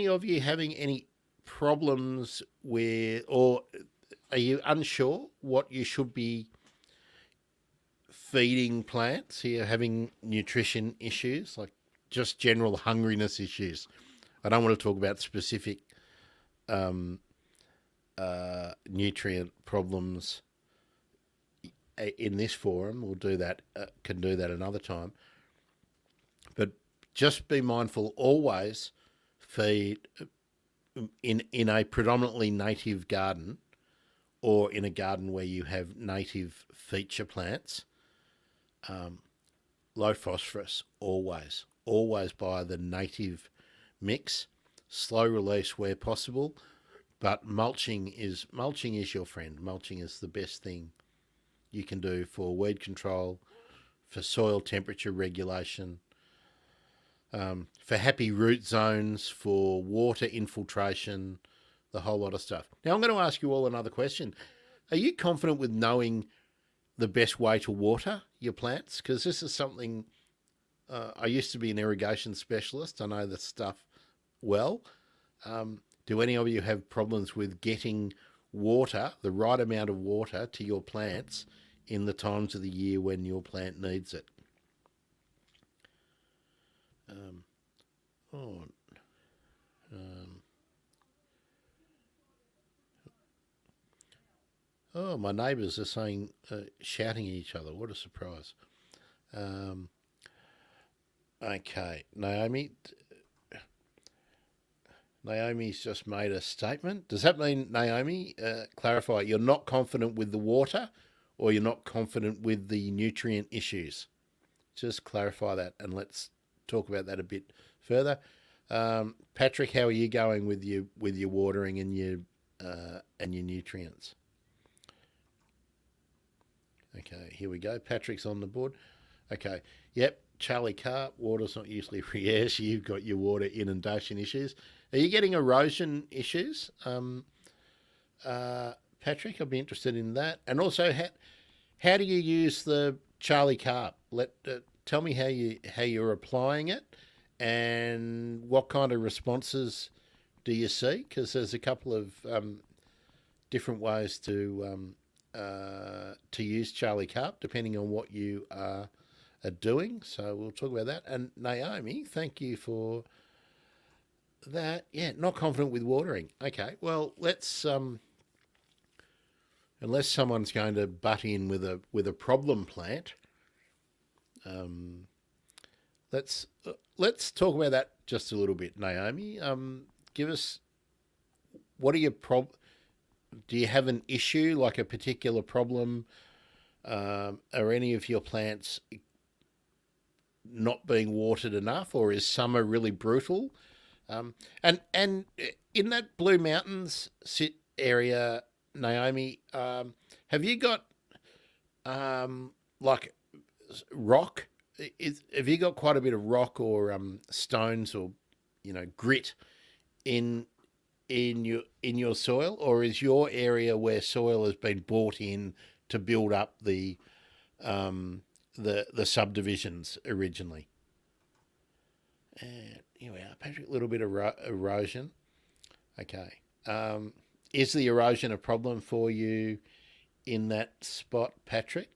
of you having any problems with, or are you unsure what you should be feeding plants? Are you having nutrition issues, like just general hungriness issues? I don't want to talk about specific nutrient problems in this forum. We'll do that. Can do that another time. But just be mindful. Always feed in a predominantly native garden, or in a garden where you have native feature plants. Low phosphorus. Always buy the native mix. Slow release where possible. But mulching is your friend. Mulching is the best thing you can do for weed control, for soil temperature regulation, for happy root zones, for water infiltration, the whole lot of stuff. Now I'm going to ask you all another question. Are you confident with knowing the best way to water your plants? Because this is something, I used to be an irrigation specialist. I know this stuff well. Do any of you have problems with getting water, the right amount of water, to your plants in the times of the year when your plant needs it? Oh, my neighbours are saying, shouting at each other. What a surprise. Okay, Naomi's just made a statement. Does that mean, Naomi, clarify, you're not confident with the water, or you're not confident with the nutrient issues? Just clarify that, and let's talk about that a bit further. Patrick, how are you going with your watering and your nutrients? Okay, here we go. Patrick's on the board. Okay, yep. Charlie Carp, water's not usually free. Yes, you've got your water inundation issues. Are you getting erosion issues, Patrick? I'd be interested in that. And also, how do you use the Charlie Carp? Tell me how you're applying it, and what kind of responses do you see? Because there's a couple of different ways to use Charlie Carp depending on what you are doing. So we'll talk about that. And Naomi, thank you for that. Yeah, not confident with watering. Okay, well, let's unless someone's going to butt in with a problem plant, let's talk about that just a little bit. Naomi, give us, what are your do you have an issue, like a particular problem? Are any of your plants not being watered enough, or is summer really brutal? And in that Blue Mountains area, Naomi, have you got like rock? Have you got quite a bit of rock or stones or grit in your soil, or is your area where soil has been brought in to build up the subdivisions originally? And here we are, Patrick. A little bit of erosion. Okay. Is the erosion a problem for you in that spot, Patrick?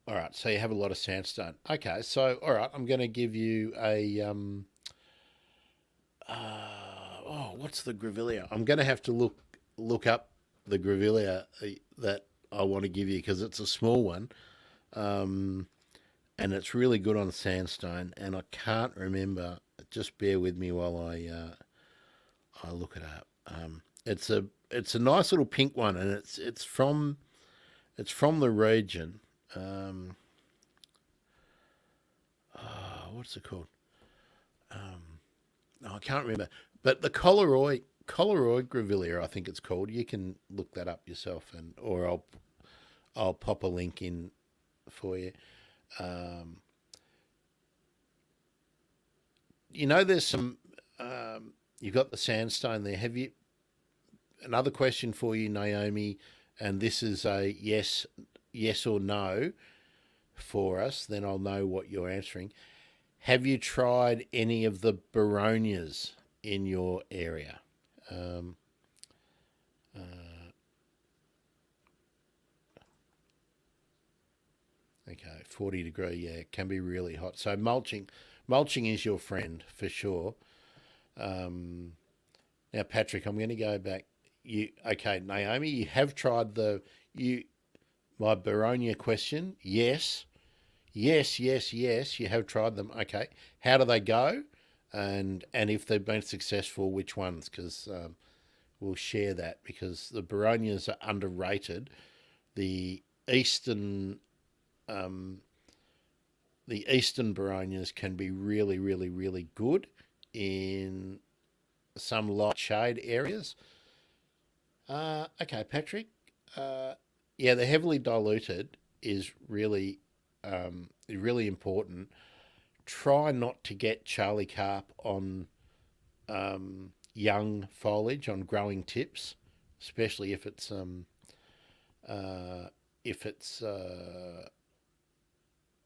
All right, so you have a lot of sandstone. Okay, so all right, I'm going to give you a what's the grevillea? I'm going to have to look up the grevillea that I want to give you, because it's a small one, and it's really good on sandstone. And I can't remember. Just bear with me while I I'll look it up. It's a nice little pink one, and it's from the region. Um, what's it called? No, I can't remember. But the Coleroy grevillea, I think it's called. You can look that up yourself, or I'll pop a link in for you. Um, there's some. You've got the sandstone there. Have you? Another question for you, Naomi, and this is a yes or no for us. Then I'll know what you're answering. Have you tried any of the Boronias in your area? Um, okay, 40 degree, yeah, it can be really hot. So mulching is your friend for sure. Um, Now, Patrick, I'm going to go back. Okay, Naomi? You have tried my Boronia question. Yes, yes, yes, yes. You have tried them. Okay, how do they go? And if they've been successful, which ones? Because we'll share that because the Boronias are underrated. The eastern um, the eastern Boronias can be really, really, really good in some light shade areas. Okay, Patrick. Yeah, the heavily diluted is really important. Try not to get Charlie Carp on young foliage on growing tips, especially if it's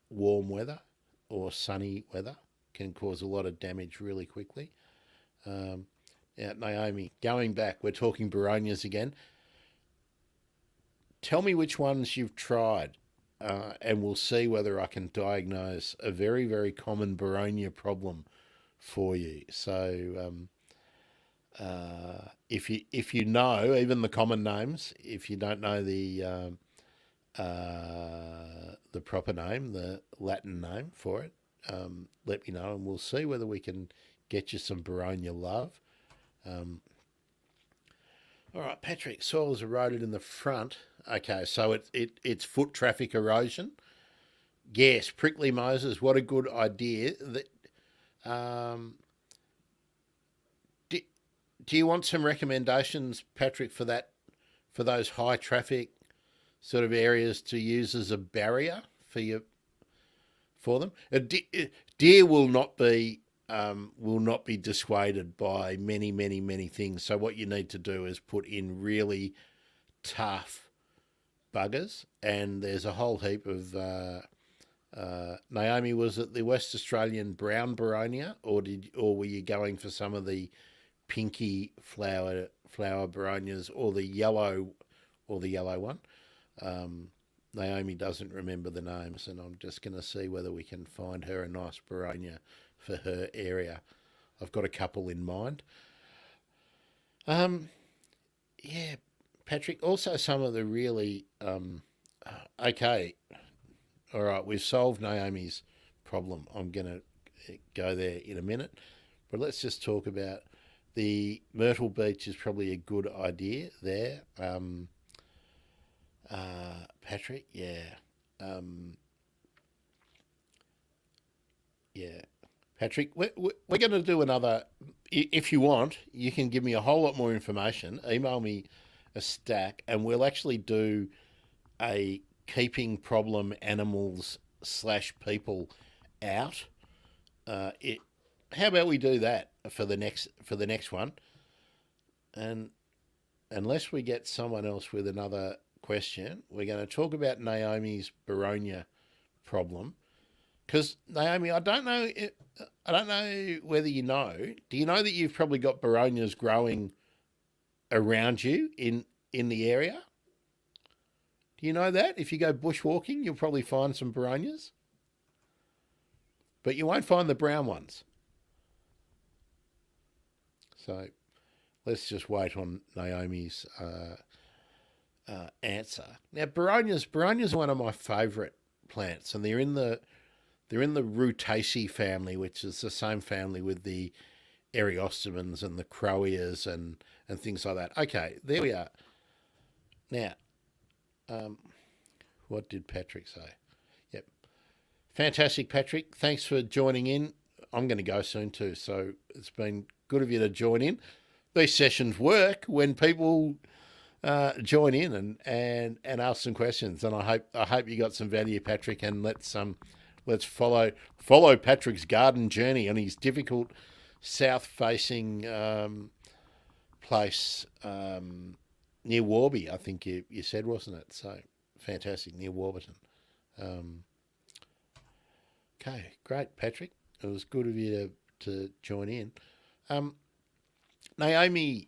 warm weather or sunny weather. Can cause a lot of damage really quickly. Um, Yeah, Naomi, going back, we're talking Boronias again. Tell me which ones you've tried, and we'll see whether I can diagnose a very, very common Boronia problem for you. So, if you know even the common names, if you don't know the proper name, the Latin name for it, let me know, and we'll see whether we can get you some Boronia love. Um, all right, Patrick, soil is eroded in the front. Okay, so it's foot traffic erosion. Yes, prickly Moses, what a good idea. Um, do, do you want some recommendations, Patrick, for those high traffic sort of areas to use as a barrier for them? Deer will not be dissuaded by many, many, many things. So what you need to do is put in really tough buggers, and there's a whole heap of. Naomi, was it the West Australian brown Boronia, or were you going for some of the pinky flower Boronias, or the yellow one? Um, Naomi doesn't remember the names, and I'm just going to see whether we can find her a nice Boronia for her area. I've got a couple in mind. Um, yeah, Patrick. Also, some of the really okay. All right, we've solved Naomi's problem. I'm going to go there in a minute, but let's just talk about the Myrtle Beach is probably a good idea there. Patrick, yeah, um, yeah. Patrick, we're going to do another. If you want, you can give me a whole lot more information. Email me a stack, and we'll actually do a keeping problem animals / people out. It. How about we do that for the next one? And unless we get someone else with another question, we're going to talk about Naomi's Boronia problem. Because Naomi, I don't know whether you know. Do you know that you've probably got Boronias growing around you in the area? Do you know that? If you go bushwalking, you'll probably find some Boronias, but you won't find the brown ones. So let's just wait on Naomi's answer. Now, Boronias are one of my favourite plants, and they're in the Rutaceae family, which is the same family with the Eriostemons and the Crowias and things like that. Okay, there we are. Now, what did Patrick say? Yep. Fantastic, Patrick. Thanks for joining in. I'm going to go soon too, so it's been good of you to join in. These sessions work when people join in and ask some questions, and I hope you got some value, Patrick. And let's follow Patrick's garden journey on his difficult south-facing place near Warby, I think you said, wasn't it? So fantastic, near Warburton. Okay, great, Patrick. It was good of you to join in. Naomi,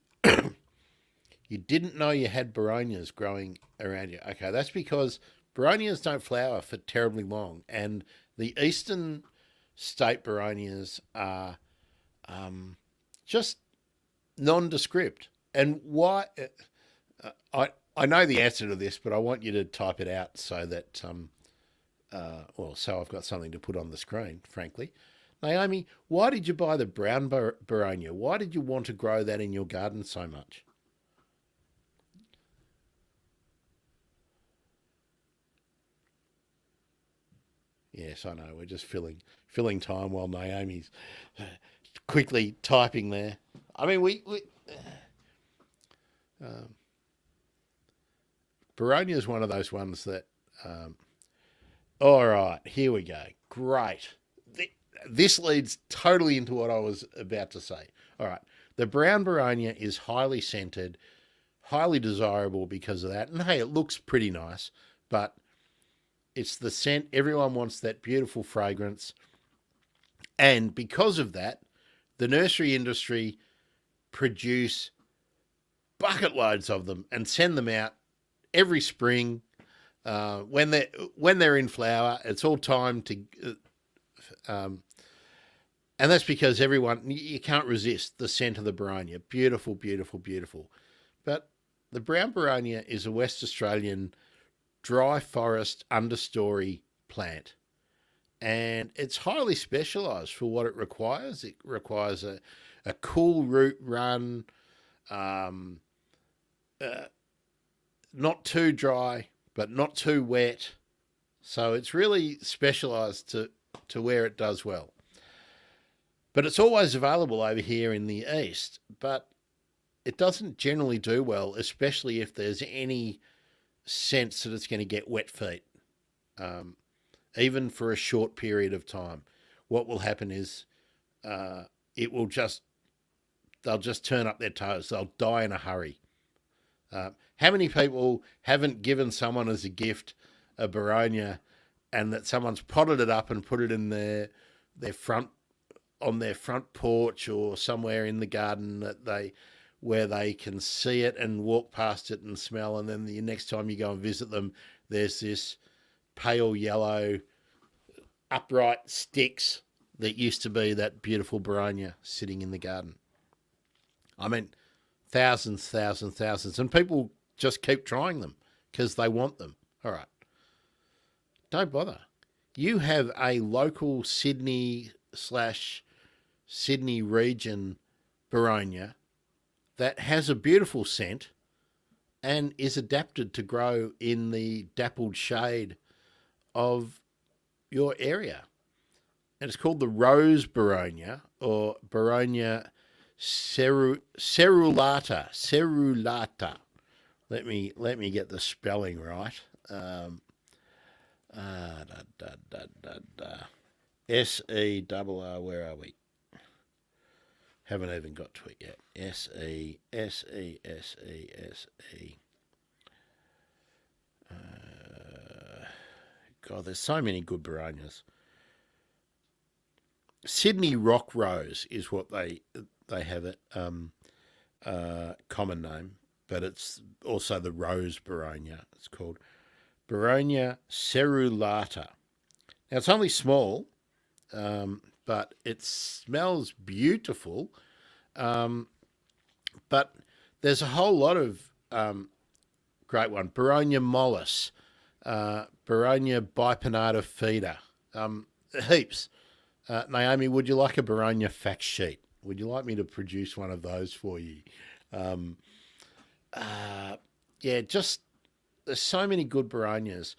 you didn't know you had Boronias growing around you. Okay, that's because Boronias don't flower for terribly long, and the eastern state Boronias are just nondescript. And why? I know the answer to this, but I want you to type it out so that so I've got something to put on the screen. Frankly, Naomi, why did you buy the brown Boronia? Why did you want to grow that in your garden so much? Yes, I know. We're just filling time while Naomi's quickly typing there. I mean, Boronia is one of those ones that. All right, here we go. Great. This leads totally into what I was about to say. All right, the brown Boronia is highly scented, highly desirable because of that. And hey, it looks pretty nice, but it's the scent. Everyone wants that beautiful fragrance. And because of that, the nursery industry produce bucket loads of them and send them out every spring when they're in flower. It's all time to, and that's because you can't resist the scent of the Boronia. Beautiful, beautiful, beautiful. But the brown Boronia is a West Australian dry forest understory plant, and it's highly specialised for what it requires. It requires a cool root run, not too dry, but not too wet. So it's really specialised to where it does well. But it's always available over here in the east, but it doesn't generally do well, especially if there's any sense that it's going to get wet feet, even for a short period of time. What will happen is they'll just turn up their toes. They'll die in a hurry. How many people haven't given someone as a gift a Boronia, and that someone's potted it up and put it in their front porch or somewhere in the garden where they can see it and walk past it and smell, and then the next time you go and visit them, there's this pale yellow upright sticks that used to be that beautiful Boronia sitting in the garden. I mean, thousands, and people just keep trying them because they want them. All right. Don't bother. You have a local Sydney region Boronia that has a beautiful scent and is adapted to grow in the dappled shade of your area. And it's called the Rose Boronia, or Boronia cerulata. Let me get the spelling right. S-E-R-R, where are we? Haven't even got to it yet. S-E-S-E-S-E-S-E. God, there's so many good Boronias. Sydney Rock Rose is what they have it, common name, but it's also the Rose Boronia. It's called Boronia cerulata. Now, it's only small, but it smells beautiful. But there's a whole lot of great one. Boronia mollis, Boronia bipennata feeder, heaps. Naomi, would you like a Boronia fact sheet? Would you like me to produce one of those for you? Um, yeah, just there's so many good Boronias,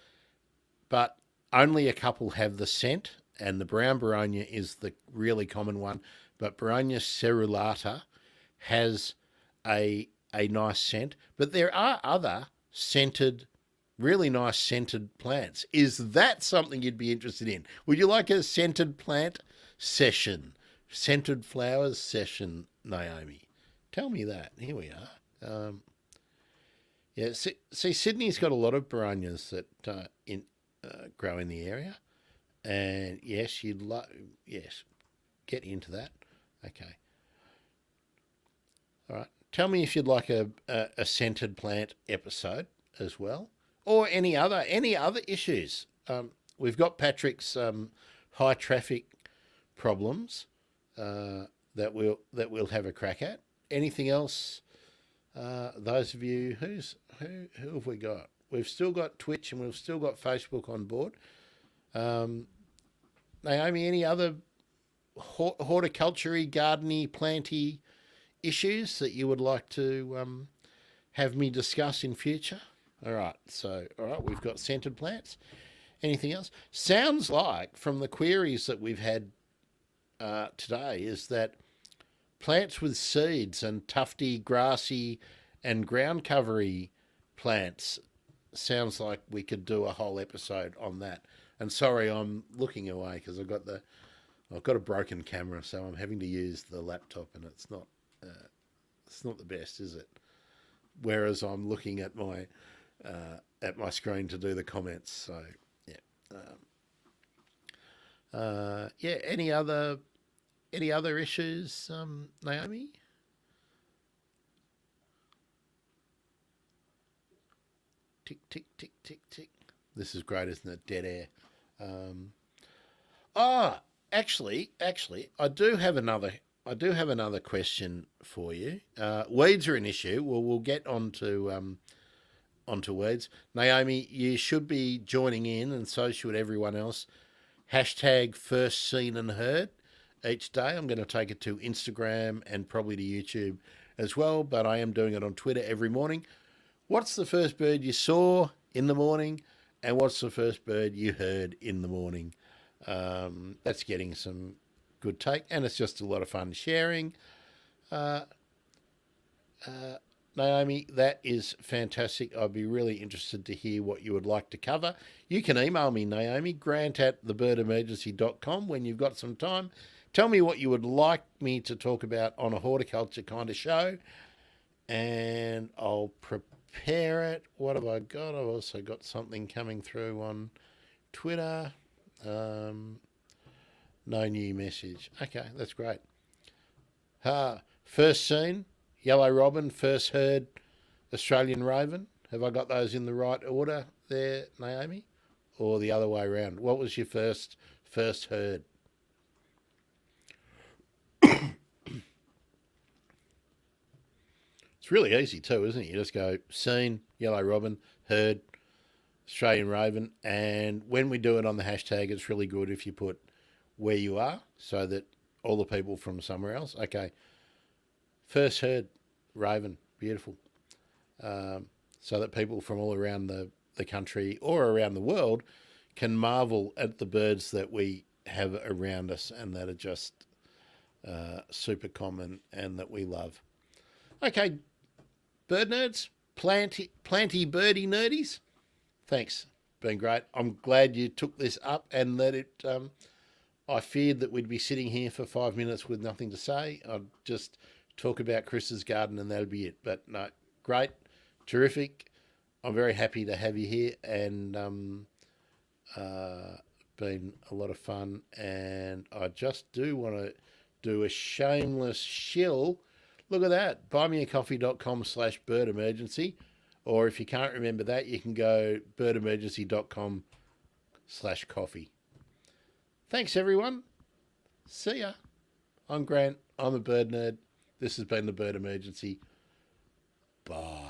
but only a couple have the scent, and the brown Boronia is the really common one. But Boronia cerulata has a nice scent, but there are other scented, really nice scented plants. Is that something you'd be interested in? Would you like a scented plant session, scented flowers session, Naomi? Tell me that. Here we are. Yeah, see, Sydney's got a lot of Boronias that grow in the area, and yes, yes, get into that. Okay, all right. Tell me if you'd like a scented plant episode as well, or any other issues. We've got Patrick's high traffic problems that we'll have a crack at. Anything else? Those of you who have we got? We've still got Twitch and we've still got Facebook on board. Naomi, any other horticulture-y, garden-y, plant-y issues that you would like to have me discuss in future? All right, we've got scented plants. Anything else? Sounds like from the queries that we've had today is that plants with seeds and tufty, grassy, and ground covery plants, sounds like we could do a whole episode on that. And sorry, I'm looking away because I've got a broken camera, so I'm having to use the laptop, and it's not the best, is it? Whereas I'm looking at my screen to do the comments. So yeah. Any other issues, Naomi? Tick, tick, tick, tick, tick. This is great, isn't it? Dead air. Actually, I do have another question for you. Weeds are an issue. Well, we'll get onto weeds. Naomi, you should be joining in, and so should everyone else. Hashtag first seen and heard each day. I'm going to take it to Instagram and probably to YouTube as well, but I am doing it on Twitter every morning. What's the first bird you saw in the morning, and what's the first bird you heard in the morning? That's getting some good take, and it's just a lot of fun sharing. Naomi, that is fantastic. I'd be really interested to hear what you would like to cover. You can email me, Naomi, grant@thebirdemergency.com when you've got some time. Tell me what you would like me to talk about on a horticulture kind of show, and I'll prepare it. What have I got? I've also got something coming through on Twitter. No new message. Okay, that's great. First seen, yellow robin. First heard, Australian raven. Have I got those in the right order there, Naomi? Or the other way around? What was your first heard? It's really easy too, isn't it? You just go seen, yellow robin, heard, Australian raven, and when we do it on the hashtag, it's really good if you put where you are so that all the people from somewhere else. Okay, first heard, raven, beautiful. So that people from all around the country or around the world can marvel at the birds that we have around us and that are just super common and that we love. Okay, bird nerds, planty birdie nerdies, thanks. Been great. I'm glad you took this up and that it... I feared that we'd be sitting here for 5 minutes with nothing to say. I'd just talk about Chris's garden and that'd be it. But no, great, terrific. I'm very happy to have you here, and been a lot of fun. And I just do want to do a shameless shill. Look at that, buymeacoffee.com/birdemergency. Or if you can't remember that, you can go birdemergency.com/coffee. Thanks, everyone. See ya. I'm Grant. I'm a bird nerd. This has been the Bird Emergency. Bye.